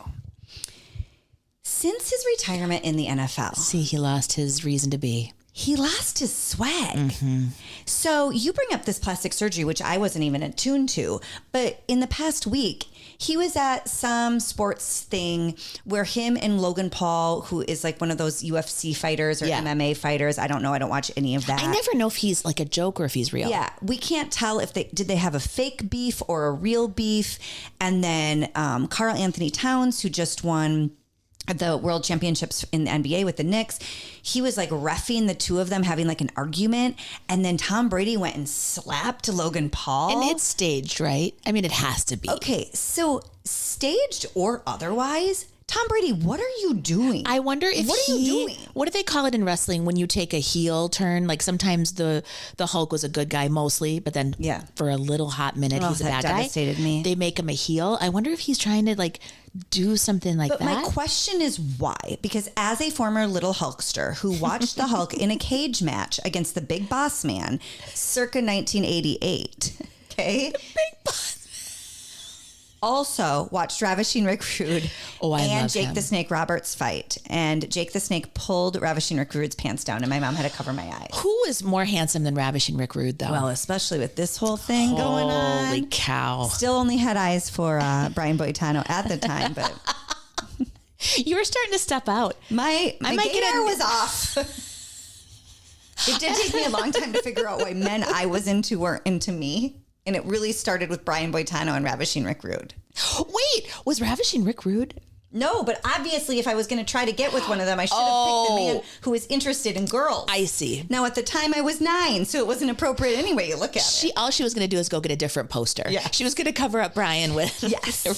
Since his retirement in the NFL. See, he lost his reason to be. He lost his swag. Mm-hmm. So you bring up this plastic surgery, which I wasn't even attuned to, but in the past week, he was at some sports thing where him and Logan Paul, who is like one of those UFC fighters or MMA fighters. I don't know. I don't watch any of that. I never know if he's like a joke or if he's real. Yeah. We can't tell if did they have a fake beef or a real beef. And then Karl Anthony Towns, who just won the world championships in the NBA with the Knicks, he was like reffing the two of them having like an argument. And then Tom Brady went and slapped Logan Paul. And it's staged, right? I mean, it has to be. Okay. So staged or otherwise, Tom Brady, what are you doing? I wonder if what are you doing? What do they call it in wrestling when you take a heel turn? Like sometimes the Hulk was a good guy mostly, but then for a little hot minute he's a bad guy. Devastated me. They make him a heel. I wonder if he's trying to like do something like that. But my question is why? Because as a former little Hulkster who watched the Hulk in a cage match against the Big Boss Man circa 1988, okay? The Big Boss. Also watched Ravishing Rick Rude and Jake him. the Snake Roberts fight. And Jake the Snake pulled Ravishing Rick Rude's pants down and my mom had to cover my eyes. Who is more handsome than Ravishing Rick Rude though? Well, especially with this whole thing going on. Holy cow. Still only had eyes for Brian Boitano at the time, but... You were starting to step out. My gator was off. It did take me a long time to figure out why men I was into were into me. And it really started with Brian Boitano and Ravishing Rick Rude. Wait, was Ravishing Rick Rude? No, but obviously if I was going to try to get with one of them, I should have picked the man who was interested in girls. I see. Now, at the time, I was 9, so it wasn't appropriate anyway you look at it. All she was going to do is go get a different poster. Yeah. She was going to cover up Brian with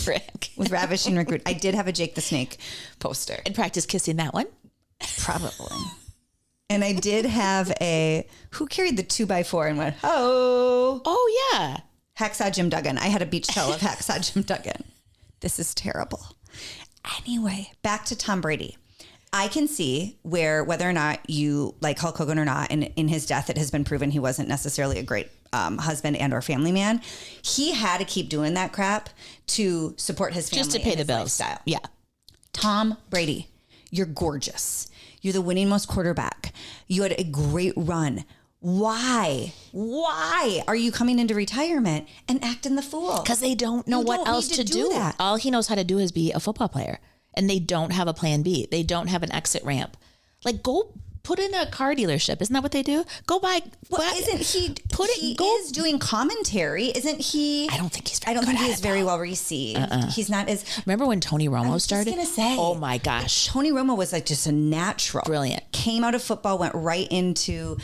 Rick. With Ravishing Rick Rude. I did have a Jake the Snake poster. And practice kissing that one? Probably. And I did have who carried the 2x4 and went, oh. Oh, yeah. Hacksaw Jim Duggan. I had a beach towel of Hacksaw Jim Duggan. This is terrible. Anyway, back to Tom Brady. I can see where whether or not you like Hulk Hogan or not, and in his death, it has been proven he wasn't necessarily a great husband and or family man. He had to keep doing that crap to support his family, just to pay the bills. Lifestyle. Yeah. Tom Brady, you're gorgeous. You're the winningmost quarterback. You had a great run. Why are you coming into retirement and acting the fool? Because they don't know what else to do. That. All he knows how to do is be a football player. And they don't have a plan B. They don't have an exit ramp. Like, go put in a car dealership. Isn't that what they do? Go buy. Well, isn't he? He is doing commentary, isn't he? I don't think he's. I don't think he is very well received. He's not as. Remember when Tony Romo started? I was just gonna say. Oh my gosh, Tony Romo was like just a natural, brilliant. Came out of football, went right into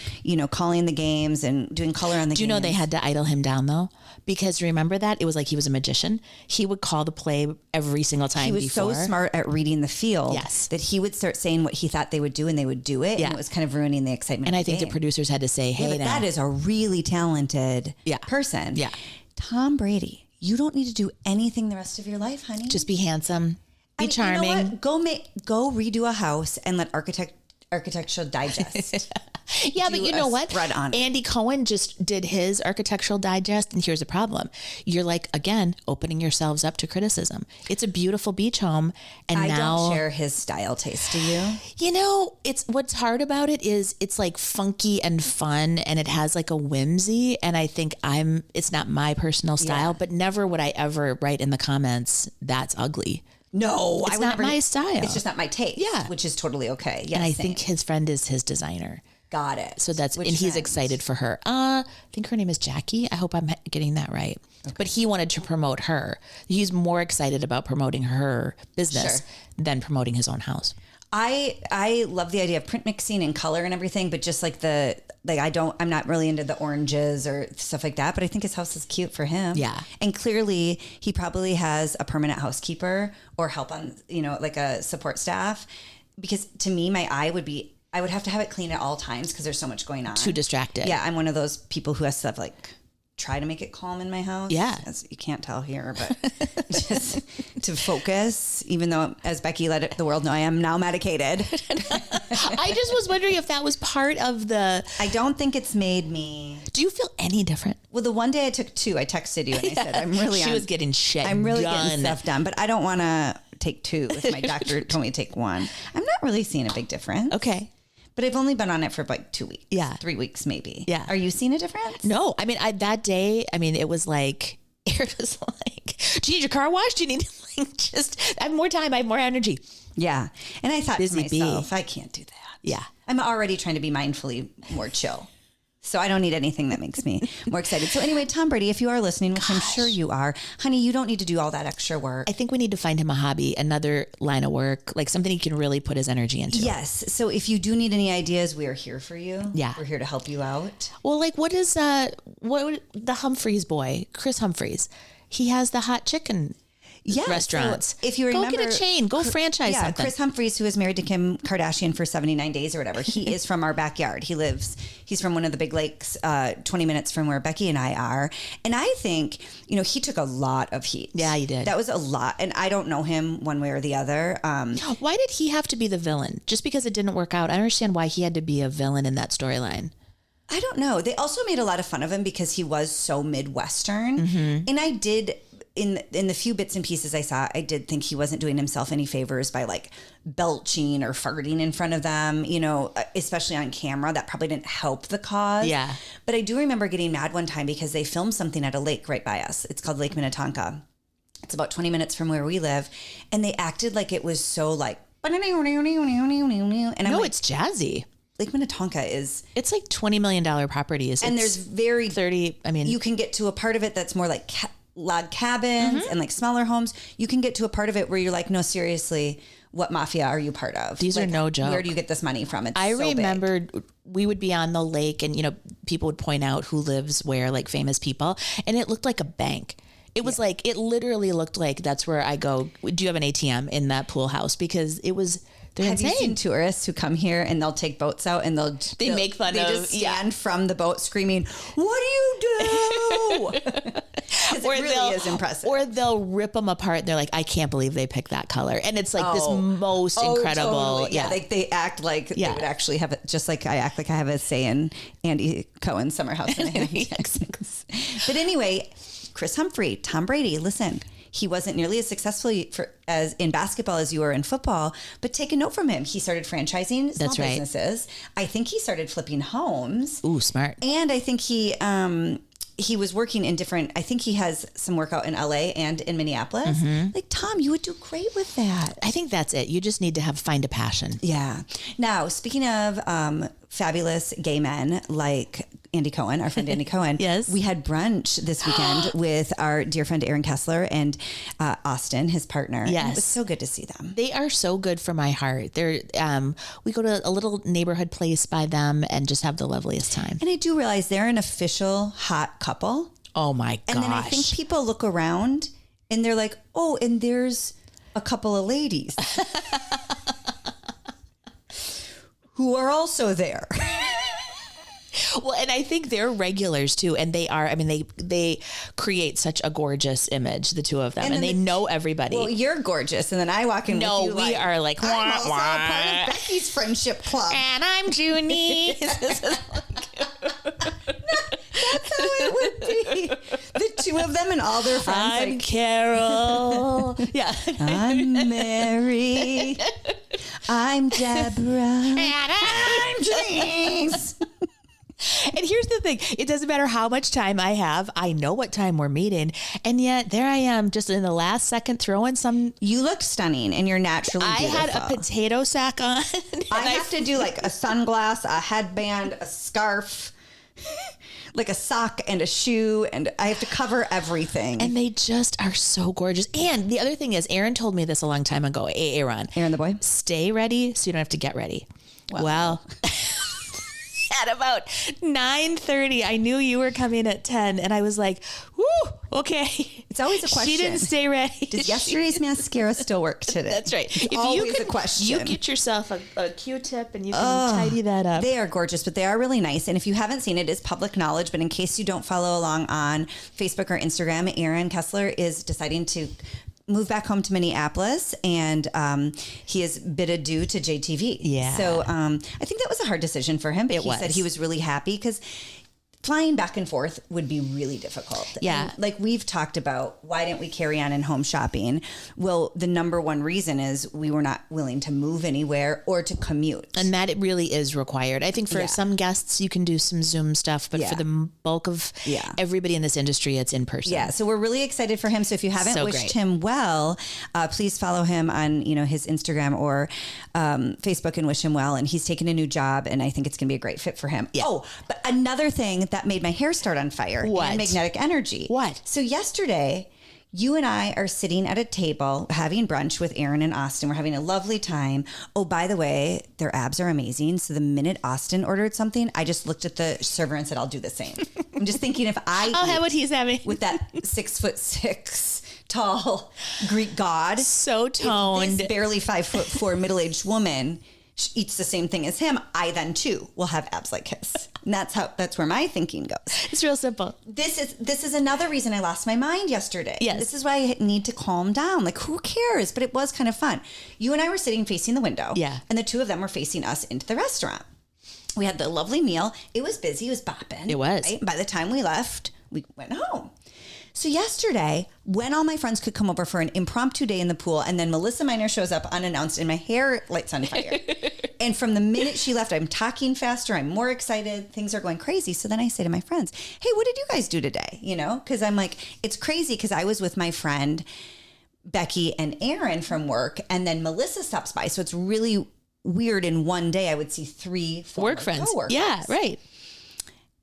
calling the games and doing color on the games. Do you know they had to idle him down though? Because remember that? It was like he was a magician. He would call the play every single time. He was so smart at reading the field that he would start saying what he thought they would do and they would do it. Yeah. And it was kind of ruining the excitement. And of I the think game. the producers had to say, hey, but that is a really talented person. Yeah. Tom Brady, you don't need to do anything the rest of your life, honey. Just be handsome, be charming. You know what? Go redo a house and let Architectural Digest. Yeah, but you know what? On Andy Cohen just did his Architectural Digest, and here's the problem. You're like, again, opening yourselves up to criticism. It's a beautiful beach home, and I now don't share his style taste. Do you? You know, it's what's hard about it is it's like funky and fun, and it has like a whimsy, and I think it's not my personal style, but never would I ever write in the comments, that's ugly. No, it's not my style. It's just not my taste. Yeah, which is totally okay. Yes, and I think his friend is his designer. Got it. So he's excited for her. I think her name is Jackie. I hope I'm getting that right. Okay. But he wanted to promote her. He's more excited about promoting her business than promoting his own house. I love the idea of print mixing and color and everything, but just like I'm not really into the oranges or stuff like that, but I think his house is cute for him. Yeah. And clearly he probably has a permanent housekeeper or help on, like a support staff, because to me, I would have to have it clean at all times because there's so much going on. Too distracted. Yeah. I'm one of those people who has to try to make it calm in my house. Yeah. As you can't tell here, but just to focus, even though as Becky let the world know, I am now medicated. I just was wondering if that was part of the... I don't think it's made me... Do you feel any different? Well, the one day I took 2, I texted you and I said, She was getting shit I'm really done. getting stuff done, but I don't want to take 2 if my doctor told me to take 1. I'm not really seeing a big difference. Okay. But I've only been on it for 2 weeks. Yeah. 3 weeks maybe. Yeah. Are you seeing a difference? No. I mean, that day, it was like, do you need your car washed? Do you need I have more time. I have more energy. Yeah. And I thought Busy to myself, I can't do that. Yeah. I'm already trying to be mindfully more chill. So I don't need anything that makes me more excited. So anyway, Tom Brady, if you are listening, which I'm sure you are, honey, you don't need to do all that extra work. I think we need to find him a hobby, another line of work, like something he can really put his energy into. Yes. So if you do need any ideas, we are here for you. Yeah. We're here to help you out. Well, like what the Humphries boy, Kris Humphries, he has the hot chicken restaurants. So if you remember, go get a chain, go franchise something. Kris Humphries, who is married to Kim Kardashian for 79 days or whatever, he is from our backyard. He's from one of the big lakes, 20 minutes from where Becky and I are. And I think, he took a lot of heat. Yeah, he did. That was a lot. And I don't know him one way or the other. Why did he have to be the villain? Just because it didn't work out? I don't understand why he had to be a villain in that storyline. I don't know. They also made a lot of fun of him because he was so Midwestern. Mm-hmm. And I did... In the few bits and pieces I saw, I did think he wasn't doing himself any favors by belching or farting in front of them, especially on camera. That probably didn't help the cause. Yeah. But I do remember getting mad one time because they filmed something at a lake right by us. It's called Lake Minnetonka. It's about 20 minutes from where we live. And they acted like it was so and it's jazzy. Lake Minnetonka it's like $20 million properties. And there's very 30. You can get to a part of it that's more like log cabins and smaller homes. You can get to a part of it where you're like, no, seriously, what mafia are you part of? These are no joke. Where do you get this money from? I remembered we would be on the lake and, people would point out who lives where, like famous people. And it looked like a bank. It was it literally looked like that's where I go. Do you have an ATM in that pool house? Because it was... They're insane. You seen tourists who come here and they'll take boats out and they make fun of... They just stand from the boat screaming, what do you do? It really is impressive. Or they'll rip them apart. And they're like, I can't believe they picked that color. And it's like this most incredible. Totally. Yeah. Like they act like they would actually have it, just like I act like I have a say in Andy Cohen's Summer House. But anyway, Kris Humphries, Tom Brady, listen, he wasn't nearly as successful as in basketball as you were in football, but take a note from him. He started franchising small businesses. I think he started flipping homes. Ooh, smart. And I think he was working in different, I think he has some work out in LA and in Minneapolis. Like, Tom, you would do great with that. I think that's it. You just need to find a passion. Yeah. Now, speaking of fabulous gay men like Andy Cohen, our friend Andy Cohen. Yes. We had brunch this weekend with our dear friend Aaron Kessler and Austin, his partner. Yes. And it was so good to see them. They are so good for my heart. They're we go to a little neighborhood place by them and just have the loveliest time. And I do realize they're an official hot couple. Oh my gosh. And then I think people look around and they're like, oh, and there's a couple of ladies who are also there. Well, and I think they're regulars too. And they are, I mean, they create such a gorgeous image, the two of them, and they know everybody. Well, you're gorgeous. And then I walk in with you we are like, I'm also part of Becky's friendship club. And I'm Dunice. That's how it would be. The two of them and all their friends. I'm like, Carol. Yeah. I'm Mary. I'm Deborah. And I'm Denise. And here's the thing. It doesn't matter how much time I have. I know what time we're meeting. And yet there I am just in the last second throwing some. You look stunning and you're naturally beautiful. I had a potato sack on. I have to do like a sunglass, a headband, a scarf, like a sock and a shoe. And I have to cover everything. And they just are so gorgeous. And the other thing is, Aaron told me this a long time ago. Aaron the boy. Stay ready so you don't have to get ready. Well. At about 9:30, I knew you were coming at 10, and I was like, "Whoo, okay." It's always a question. She didn't stay ready. Does yesterday's mascara still work today? That's right. It's always a question. You get yourself a Q-tip, and you can tidy that up. They are gorgeous, but they are really nice. And if you haven't seen it, it's public knowledge. But in case you don't follow along on Facebook or Instagram, Aaron Kessler is deciding to move back home to Minneapolis, and he is bid adieu to JTV. Yeah. So I think that was a hard decision for him, but he said he was really happy because flying back and forth would be really difficult. Yeah. And like we've talked about, why didn't we carry on in home shopping? Well, the number one reason is we were not willing to move anywhere or to commute. And that it really is required. I think for some guests, you can do some Zoom stuff, but for the bulk of everybody in this industry, it's in person. Yeah. So we're really excited for him. So if you haven't wished him well, please follow him on, his Instagram or Facebook and wish him well. And he's taking a new job, and I think it's going to be a great fit for him. Yeah. Oh, but another thing that made my hair start on fire. What? And magnetic energy. What? So yesterday, you and I are sitting at a table having brunch with Aaron and Austin. We're having a lovely time. Oh, by the way, their abs are amazing. So the minute Austin ordered something, I just looked at the server and said, I'll do the same. I'm just thinking if I'll have what he's having with that 6'6" tall Greek god. So toned. This barely 5'4" middle-aged woman eats the same thing as him, I then too will have abs like his. And that's where my thinking goes. It's real simple. This is another reason I lost my mind yesterday. Yes. This is why I need to calm down. Like, who cares? But it was kind of fun. You and I were sitting facing the window. Yeah. And the two of them were facing us into the restaurant. We had the lovely meal. It was busy. It was bopping. It was. Right? By the time we left, we went home. So yesterday, when all my friends could come over for an impromptu day in the pool, and then Melissa Miner shows up unannounced and my hair lights on fire. And from the minute she left, I'm talking faster. I'm more excited. Things are going crazy. So then I say to my friends, hey, what did you guys do today? Because I'm like, it's crazy because I was with my friend Becky and Aaron from work, and then Melissa stops by. So it's really weird. In one day, I would see 3 work friends. coworkers. Yeah, right.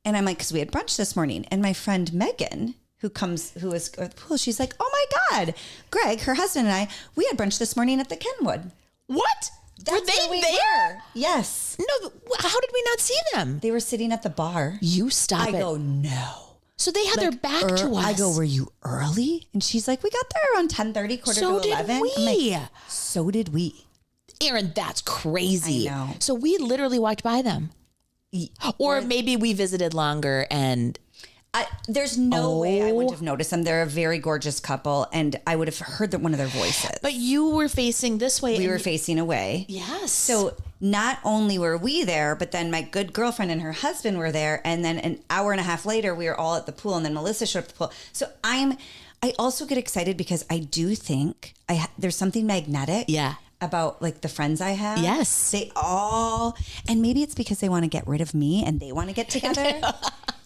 And I'm like, because we had brunch this morning, and my friend Megan, who is at the pool, she's like, oh my God, Greg, her husband and I, we had brunch this morning at the Kenwood. What? Were they there? Yes. No, how did we not see them? They were sitting at the bar. You stop it. I go, no. So they had their back to us. I go, were you early? And she's like, we got there around 10:30, quarter to 11. So did we. I'm like, so did we. Aaron, that's crazy. I know. So we literally walked by them. Or maybe we visited longer and... There's no way I wouldn't have noticed them. They're a very gorgeous couple, and I would have heard one of their voices. But you were facing this way. We were facing away. Yes. So not only were we there, but then my good girlfriend and her husband were there. And then an hour and a half later, we were all at the pool, and then Melissa showed up at the pool. So I also get excited because I do think there's something magnetic. Yeah. About like the friends I have. Yes. They all, and maybe it's because they want to get rid of me and they want to get together.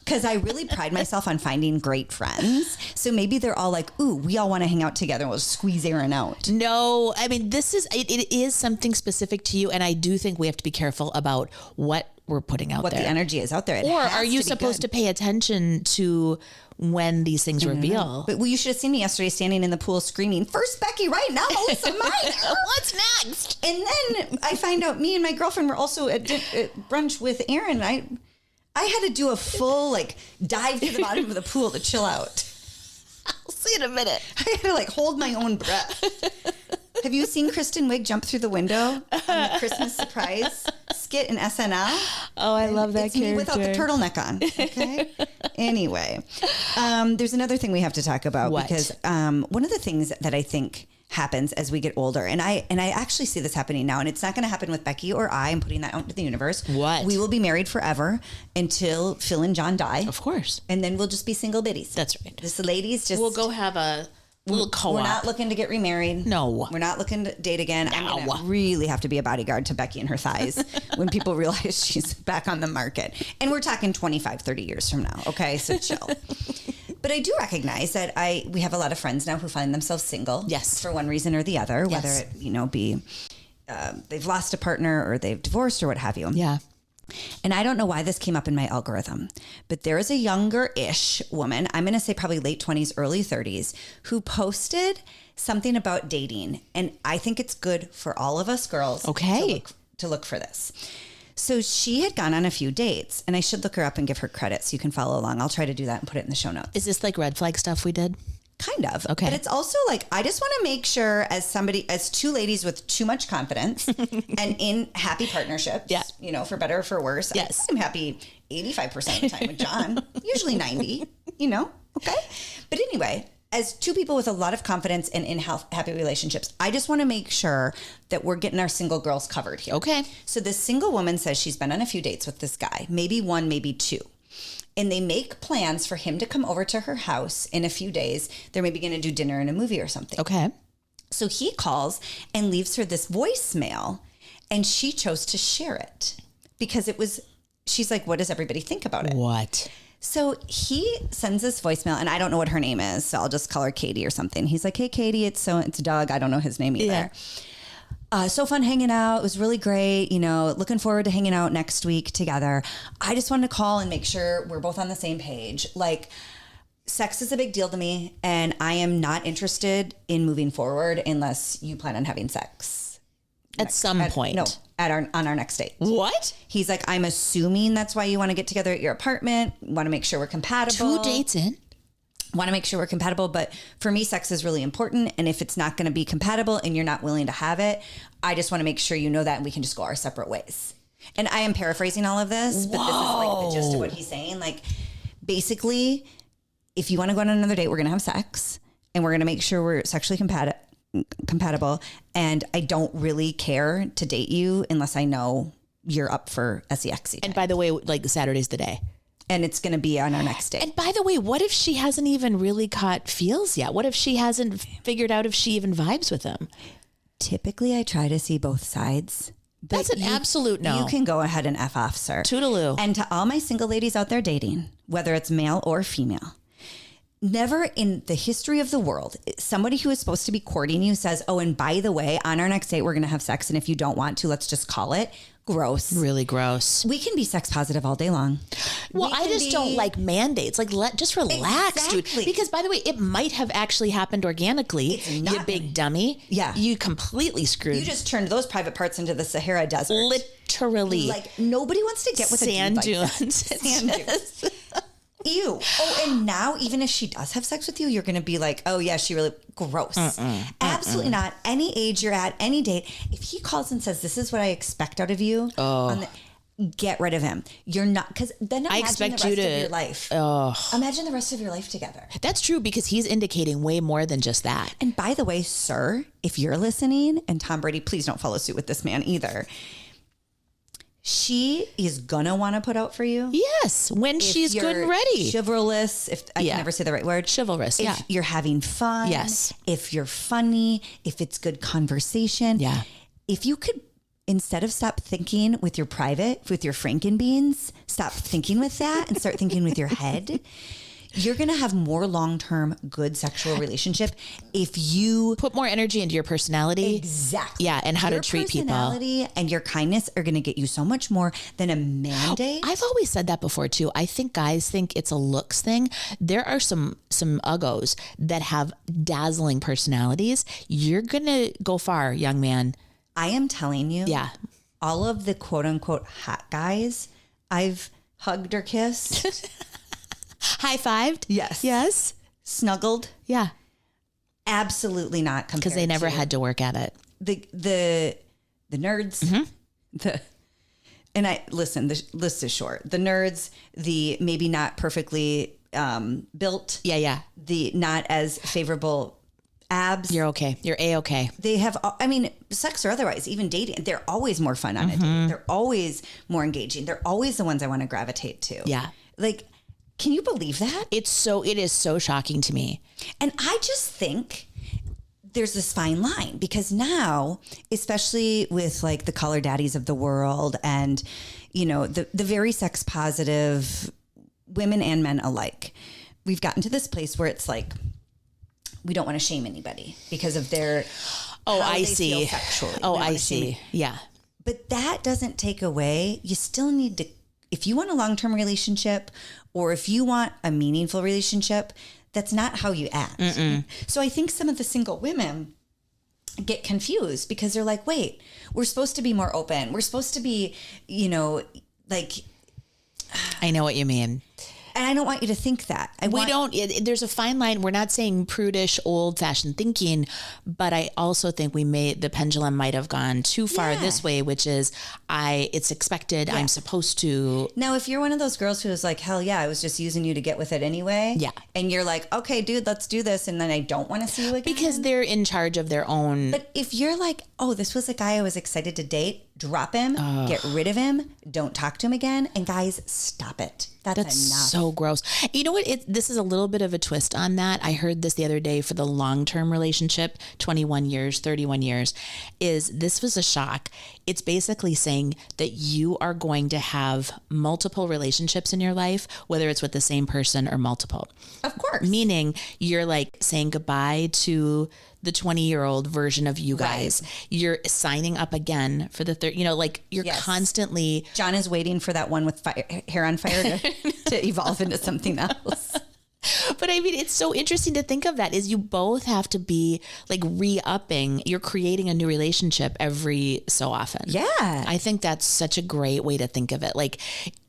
Because I really pride myself on finding great friends. So maybe they're all like, ooh, we all want to hang out together and we'll squeeze Aaron out. No, I mean, it is something specific to you. And I do think we have to be careful about what we're putting out there. What the energy is out there. Or are you supposed to pay attention to when these things reveal? But you should have seen me yesterday standing in the pool screaming, first Becky, right now, Melissa Minor. What's next? And then I find out me and my girlfriend were also at brunch with Aaron. I had to do a full dive to the bottom of the pool to chill out. I'll see in a minute. I had to hold my own breath. Have you seen Kristen Wiig jump through the window on the Christmas surprise skit in SNL? Oh, I love that character. Me without the turtleneck on. Okay. Anyway, there's another thing we have to talk about because one of the things that I think happens as we get older, and I actually see this happening now, and it's not going to happen with Becky or I'm putting that out into the universe. What? We will be married forever until Phil and John die. Of course. And then we'll just be single biddies. That's right. Just the ladies just... We'll go have a little co-op. We're not looking to get remarried. No. We're not looking to date again. I'm going to really have to be a bodyguard to Becky and her thighs when people realize she's back on the market. And we're talking 25, 30 years from now. Okay, so chill. But I do recognize that we have a lot of friends now who find themselves single. Yes. For one reason or the other, whether it be they've lost a partner or they've divorced or what have you. Yeah. And I don't know why this came up in my algorithm, but there is a younger-ish woman, I'm going to say probably late 20s, early 30s, who posted something about dating. And I think it's good for all of us girls to look for this. So she had gone on a few dates, and I should look her up and give her credit so you can follow along. I'll try to do that and put it in the show notes. Is this like red flag stuff we did? Kind of. Okay. But it's also I just want to make sure as two ladies with too much confidence and in happy partnerships, for better or for worse. Yes. I'm happy 85% of the time with John, usually 90, okay. But anyway, as two people with a lot of confidence and in happy relationships, I just want to make sure that we're getting our single girls covered here. Okay. So this single woman says she's been on a few dates with this guy, maybe one, maybe two. And they make plans for him to come over to her house in a few days. They're maybe going to do dinner and a movie or something. Okay. So he calls and leaves her this voicemail, and she chose to share it because she's like, what does everybody think about it? What? So he sends this voicemail, and I don't know what her name is, so I'll just call her Katie or something. He's like, hey, Katie, it's Doug. I don't know his name either. Yeah. So fun hanging out. It was really great. Looking forward to hanging out next week together. I just wanted to call and make sure we're both on the same page. Sex is a big deal to me, and I am not interested in moving forward unless you plan on having sex. At some point. No, on our next date. What? He's like, I'm assuming that's why you want to get together at your apartment. Want to make sure we're compatible. 2 dates in. Want to make sure we're compatible, but for me, sex is really important. And if it's not going to be compatible and you're not willing to have it, I just want to make sure you know that, and we can just go our separate ways. And I am paraphrasing all of this, but this is the gist of what he's saying. Basically, if you want to go on another date, we're going to have sex, and we're going to make sure we're sexually compatible. And I don't really care to date you unless I know you're up for sex. And by the way, Saturday's the day. And it's going to be on our next date. And by the way, what if she hasn't even really caught feels yet? What if she hasn't figured out if she even vibes with him? Typically, I try to see both sides. That's an absolute no. You can go ahead and F off, sir. Toodaloo. And to all my single ladies out there dating, whether it's male or female, never in the history of the world, somebody who is supposed to be courting you says, oh, and by the way, on our next date, we're going to have sex. And if you don't want to, let's just call it. Gross. Really gross. We can be sex positive all day long. Well, I just don't like mandates. Just relax, exactly. Dude. Because by the way, it might have actually happened organically. You big dummy. Yeah. You completely screwed. You just turned those private parts into the Sahara Desert. Literally. Nobody wants to get with sand a dude like dunes. Sand dunes. Ew. Oh, and now even if she does have sex with you, you're going to be like, oh yeah, she really gross. Absolutely not. Any age you're at, any date. If he calls and says, this is what I expect out of you. get rid of him. You're not, because then I expect you to, of your life. Oh, Imagine the rest of your life together. that's true, because he's indicating way more than just that. And by the way, sir, if you're listening, and Tom Brady, please don't follow suit with this man either. She is gonna want to put out for you. Yes, when she's good and ready. Chivalrous, if I can never say the right word. Chivalrous, if you're having fun. Yes. If you're funny, if it's good conversation. Yeah. If you could, instead of stop thinking with your private, with your Frankenbeans, stop thinking with that and start thinking with your head. You're going to have more long-term good sexual relationship if you put more energy into your personality. Exactly. Yeah, and how to treat people. Your personality and your kindness are going to get you so much more than a mandate. I've always said that before too. I think guys think it's a looks thing. There are some uggos that have dazzling personalities. You're going to go far, young man. I am telling you. Yeah. All of the quote unquote hot guys I've hugged or kissed. High-fived? Yes. Yes. Snuggled? Yeah. Absolutely not compared. Because they never had to work at it. The nerds. Mm-hmm. And I listen, the list is short. The nerds, the maybe not perfectly built. Yeah. The not as favorable abs. You're okay. You're A-okay. They have, I mean, sex or otherwise, even dating, they're always more fun on a date. They're always more engaging. They're always the ones I want to gravitate to. Yeah. Like, can you believe that? It is so shocking to me. And I just think there's this fine line, because now, especially with like the color daddies of the world and, you know, the very sex positive women and men alike, we've gotten to this place where it's like, we don't want to shame anybody because of their, I see. Sexually. I see. Yeah. But that doesn't take away, you still need to, if you want a long-term relationship or if you want a meaningful relationship, that's not how you act. Mm-mm. So I think some of the single women get confused because they're like, wait, we're supposed to be more open. We're supposed to be, you know, like. I know what you mean. And I don't want you to think that. There's a fine line. We're not saying prudish, old fashioned thinking, but I also think the pendulum might have gone too far this way, which is it's expected. Yeah. I'm supposed to. Now, if you're one of those girls who is like, hell yeah, I was just using you to get with it anyway. Yeah. And you're like, okay, dude, let's do this. And then I don't want to see you again. Because they're in charge of their own. But if you're like, oh, this was a guy I was excited to date, drop him, get rid of him, don't talk to him again. And guys, stop it. That's enough. So gross. You know what? This is a little bit of a twist on that. I heard this the other day for the long-term relationship, 21 years, 31 years, this was a shock. It's basically saying that you are going to have multiple relationships in your life, whether it's with the same person or multiple. Of course. Meaning you're like saying goodbye to the 20-year-old version of you guys. Right. You're signing up again for the third, like you're constantly. John is waiting for that one with hair on fire to evolve into something else. But I mean, it's so interesting to think of that is you both have to be like re-upping. You're creating a new relationship every so often. Yeah. I think that's such a great way to think of it. Like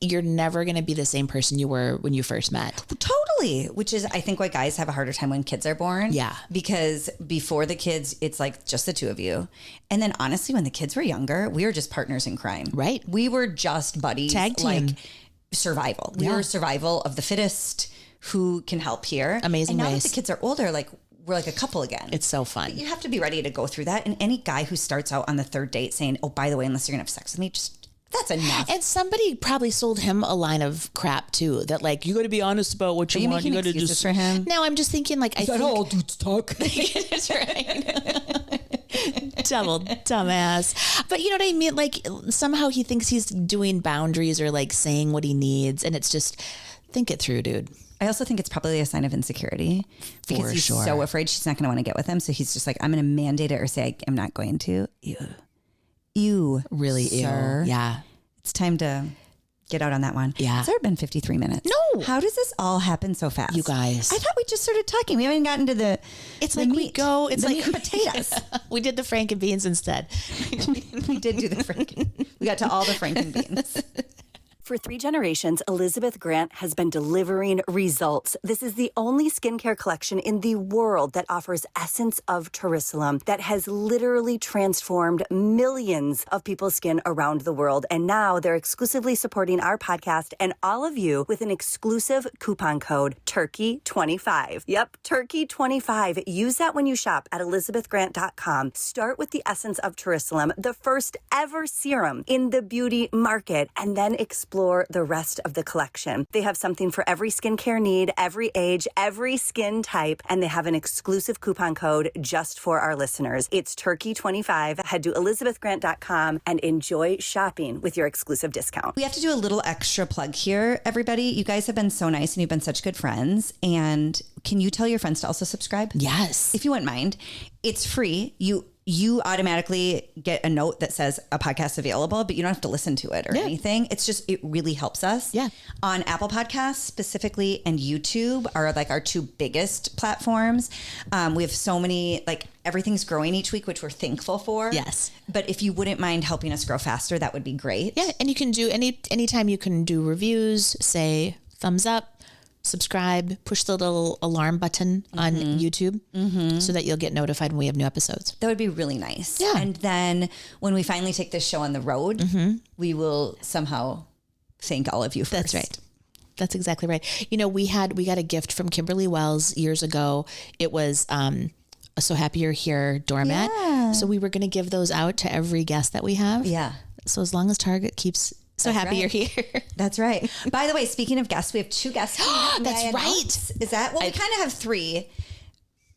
you're never going to be the same person you were when you first met. Totally. Which is, I think, why guys have a harder time when kids are born. Yeah. Because before the kids, it's like just the two of you. And then honestly, when the kids were younger, we were just partners in crime. Right. We were just buddies. Tag team. Like survival. We were survival of the fittest. Who can help here. Amazing And now ways. that the kids are older, like we're like a couple again. It's so fun. But you have to be ready to go through that. And any guy who starts out on the third date saying, oh, by the way, unless you're going to have sex with me, just that's enough. And somebody probably sold him a line of crap too, that like, you got to be honest about what you want. You got to just for him. No, I'm just thinking like, I think all dudes talk. That's right. Dumbass. But you know what I mean? Like somehow he thinks he's doing boundaries or like saying what he needs. And it's just, think it through, dude. I also think it's probably a sign of insecurity because he's so afraid she's not going to want to get with him. So he's just like, I'm going to mandate it or say, I'm not going to. Ew. Really, sir. ew. Yeah. It's time to get out on that one. Yeah. It's already been 53 minutes. No. How does this all happen so fast? You guys. I thought we just started talking. We haven't gotten to the It's the like meat. We go. It's the like meat and potatoes. We did the Frankenbeans instead. We did do the Franken. We got to all the Frankenbeans. For 3 generations, Elizabeth Grant has been delivering results. This is the only skincare collection in the world that offers Essence of Jerusalem that has literally transformed millions of people's skin around the world. And now they're exclusively supporting our podcast and all of you with an exclusive coupon code TURKEY25. Yep, TURKEY25. Use that when you shop at elizabethgrant.com. Start with the Essence of Jerusalem, the first ever serum in the beauty market, and then explore the rest of the collection. They have something for every skincare need, every age, every skin type, and they have an exclusive coupon code just for our listeners. It's Turkey25. Head to elizabethgrant.com and enjoy shopping with your exclusive discount. We have to do a little extra plug here, everybody. You guys have been so nice and you've been such good friends. And can you tell your friends to also subscribe? Yes. If you wouldn't mind. It's free. You automatically get a note that says a podcast available, but you don't have to listen to it or anything. It's just, it really helps us. Yeah. On Apple Podcasts specifically and YouTube are like our 2 biggest platforms. We have so many, like everything's growing each week, which we're thankful for. Yes. But if you wouldn't mind helping us grow faster, that would be great. Yeah. And you can do anytime you can do reviews, say thumbs up, subscribe, push the little alarm button on YouTube so that you'll get notified when we have new episodes. That would be really nice. Yeah. And then when we finally take this show on the road, we will somehow thank all of you first. That's right. That's exactly right. You know, we got a gift from Kimberly Wells years ago. It was a So Happy You're Here doormat. Yeah. So we were going to give those out to every guest that we have. Yeah. So as long as Target keeps So That's happy right. you're here. That's right. By the way, speaking of guests, we have 2 guests. That's right. Is that, well, we kind of have 3.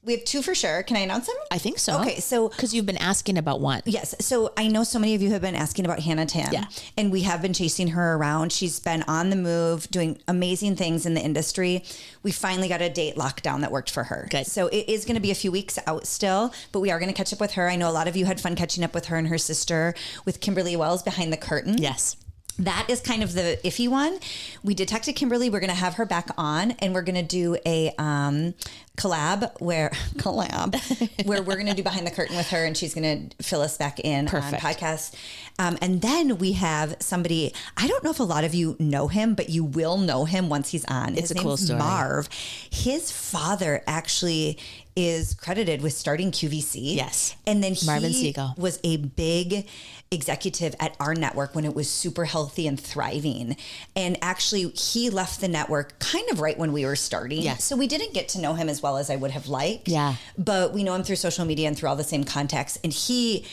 We have 2 for sure. Can I announce them? I think so. Okay. So, because you've been asking about one. yes. So I know so many of you have been asking about Hannah Tam. Yeah. And we have been chasing her around. She's been on the move, doing amazing things in the industry. We finally got a date locked down that worked for her. Good. So it is going to be a few weeks out still, but we are going to catch up with her. I know a lot of you had fun catching up with her and her sister with Kimberly Wells behind the curtain. Yes. That is kind of the iffy one. We did talk to Kimberly. We're going to have her back on, and we're going to do a collab where we're going to do behind the curtain with her, and she's going to fill us back in Perfect. on podcasts. And then we have somebody, I don't know if a lot of you know him, but you will know him once he's on. It's His a cool name's story. Marv. His father actually is credited with starting QVC. Yes. And then Marvin he Siegel. was a big executive at our network when it was super healthy and thriving. And actually he left the network kind of right when we were starting. Yes. So we didn't get to know him as well as I would have liked. Yeah. But we know him through social media and through all the same contacts. And he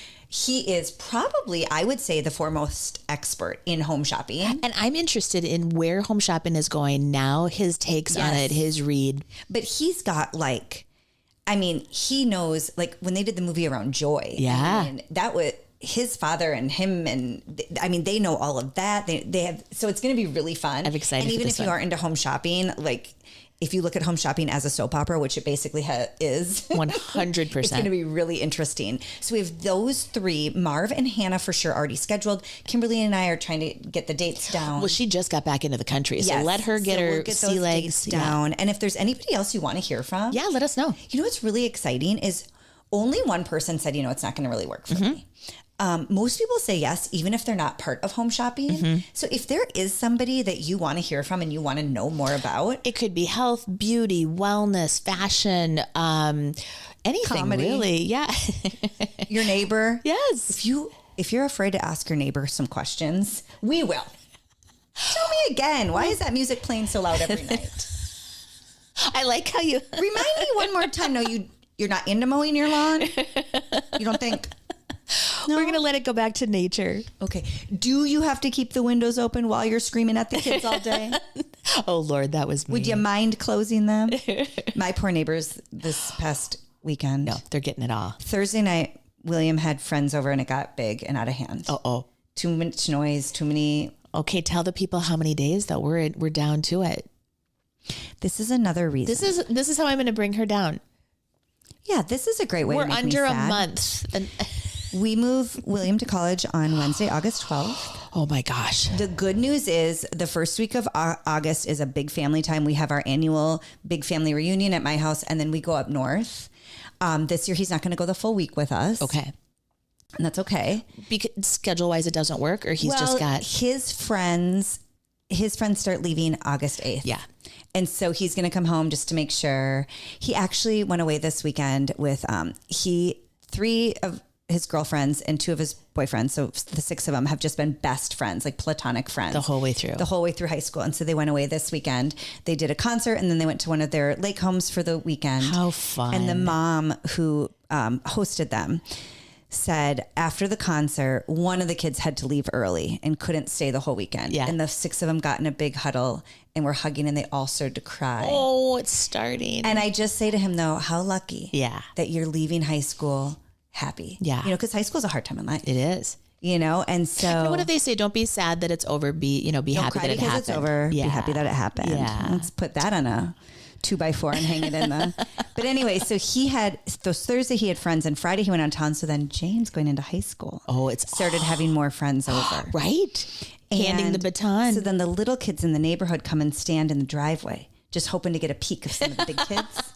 is probably, I would say, the foremost expert in home shopping. And I'm interested in where home shopping is going now, his takes on Yes. it, his read. But he's got he knows, like when they did the movie around Joy. Yeah. I mean, that was his father and him. And they know all of that. They have, so it's going to be really fun. I'm excited And for even this if you one. aren't into home shopping, like if you look at home shopping as a soap opera, which it basically is 100%. it's going to be really interesting. So we have those 3, Marv and Hannah for sure already scheduled. Kimberly and I are trying to get the dates down. Well, she just got back into the country, so Yes. let her get So her we'll get sea those legs dates down. And if there's anybody else you want to hear from, Yeah, let us know. you know what's really exciting is only one person said, it's not going to really work for me. Most people say yes, even if they're not part of home shopping. So if there is somebody that you want to hear from and you want to know more about, It could be health, beauty, wellness, fashion, anything Comedy. really. Yeah. your neighbor, Yes. if you're afraid to ask your neighbor some questions, we will. Tell me again, why is that music playing so loud every night? I like how you Remind me one more time. No, you're not into mowing your lawn? You don't think? No? We're going to let it go back to nature. Okay. Do you have to keep the windows open while you're screaming at the kids all day? Oh, Lord, that was me. Would you mind closing them? My poor neighbors this past weekend. No, they're getting it all. Thursday night, William had friends over and it got big and out of hand. Uh-oh. Too much noise, too many. Okay, tell the people how many days, though. We're down to it. This is another reason. This is how I'm going to bring her down. Yeah, this is a great way We're to make under me a sad. month. And We move William to college on Wednesday, August 12th. oh, my gosh. The good news is the first week of August is a big family time. We have our annual big family reunion at my house, and then we go up north. This year, he's not going to go the full week with us. Okay. And that's okay. Because schedule-wise, it doesn't work, or he's just got... his friends his friends start leaving August 8th. Yeah. And so he's going to come home just to make sure. He actually went away this weekend with 3 of his girlfriends and 2 of his boyfriends. So the 6 of them have just been best friends, like platonic friends. The whole way through high school. And so they went away this weekend. They did a concert and then they went to one of their lake homes for the weekend. How fun. And the mom who hosted them said after the concert, one of the kids had to leave early and couldn't stay the whole weekend. Yeah. And the 6 of them got in a big huddle and were hugging and they all started to cry. Oh, it's starting. And I just say to him though, how lucky that you're leaving high school happy. Yeah. You know, because high school is a hard time in life. It is. You know, and so what do they say? Don't be sad that it's over. Be happy that it happened. It's over. Yeah. Be happy that it happened. Yeah. Let's put that on a 2x4 and hang it in the. But anyway, so he had those Thursday he had friends and Friday he went on town. So then James going into high school. Oh, it's started having more friends over. Right. Handing the baton. So then the little kids in the neighborhood come and stand in the driveway, just hoping to get a peek of some of the big kids,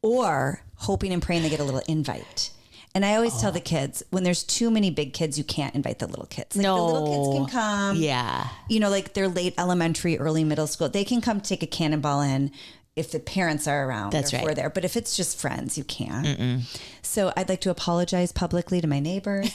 or hoping and praying they get a little invite. And I always tell the kids, when there's too many big kids, you can't invite the little kids. Like the little kids can come. Yeah. You know, like they're late elementary, early middle school. They can come take a cannonball in if the parents are around. That's or if right. we're there. But if it's just friends, you can't. So I'd like to apologize publicly to my neighbors.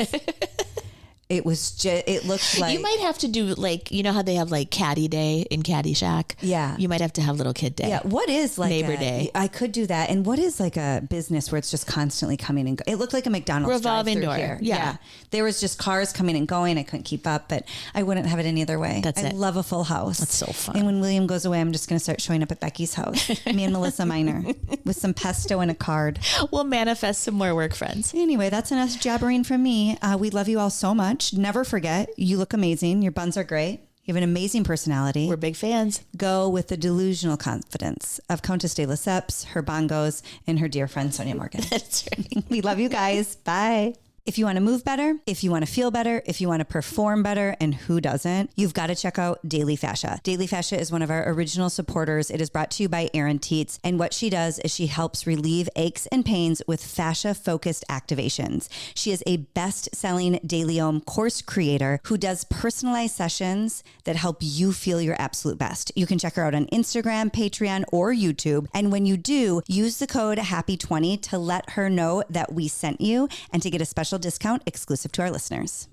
It was just, it looked like. You might have to do like, you know how they have like Caddy Day in Caddy Shack? Yeah. You might have to have Little Kid Day. Yeah. What is like Neighbor Day? I could do that. And what is like a business where it's just constantly coming and going? It looked like a McDonald's Revolving drive-through door. here. Yeah. There was just cars coming and going. I couldn't keep up, but I wouldn't have it any other way. That's I it. love a full house. That's so fun. And when William goes away, I'm just going to start showing up at Becky's house. Me and Melissa Miner with some pesto and a card. We'll manifest some more work friends. Anyway, that's enough jabbering from me. We love you all so much. Never forget, you look amazing. Your buns are great. You have an amazing personality. We're big fans. Go with the delusional confidence of Countess de Lesseps, her bongos, and her dear friend Sonia Morgan. That's right. We love you guys. Bye. If you want to move better, if you want to feel better, if you want to perform better, and who doesn't, you've got to check out Daily Fascia. Daily Fascia is one of our original supporters. It is brought to you by Erin Teets. And what she does is she helps relieve aches and pains with fascia-focused activations. She is a best-selling DailyOM course creator who does personalized sessions that help you feel your absolute best. You can check her out on Instagram, Patreon, or YouTube. And when you do, use the code HAPPY20 to let her know that we sent you and to get a special discount exclusive to our listeners.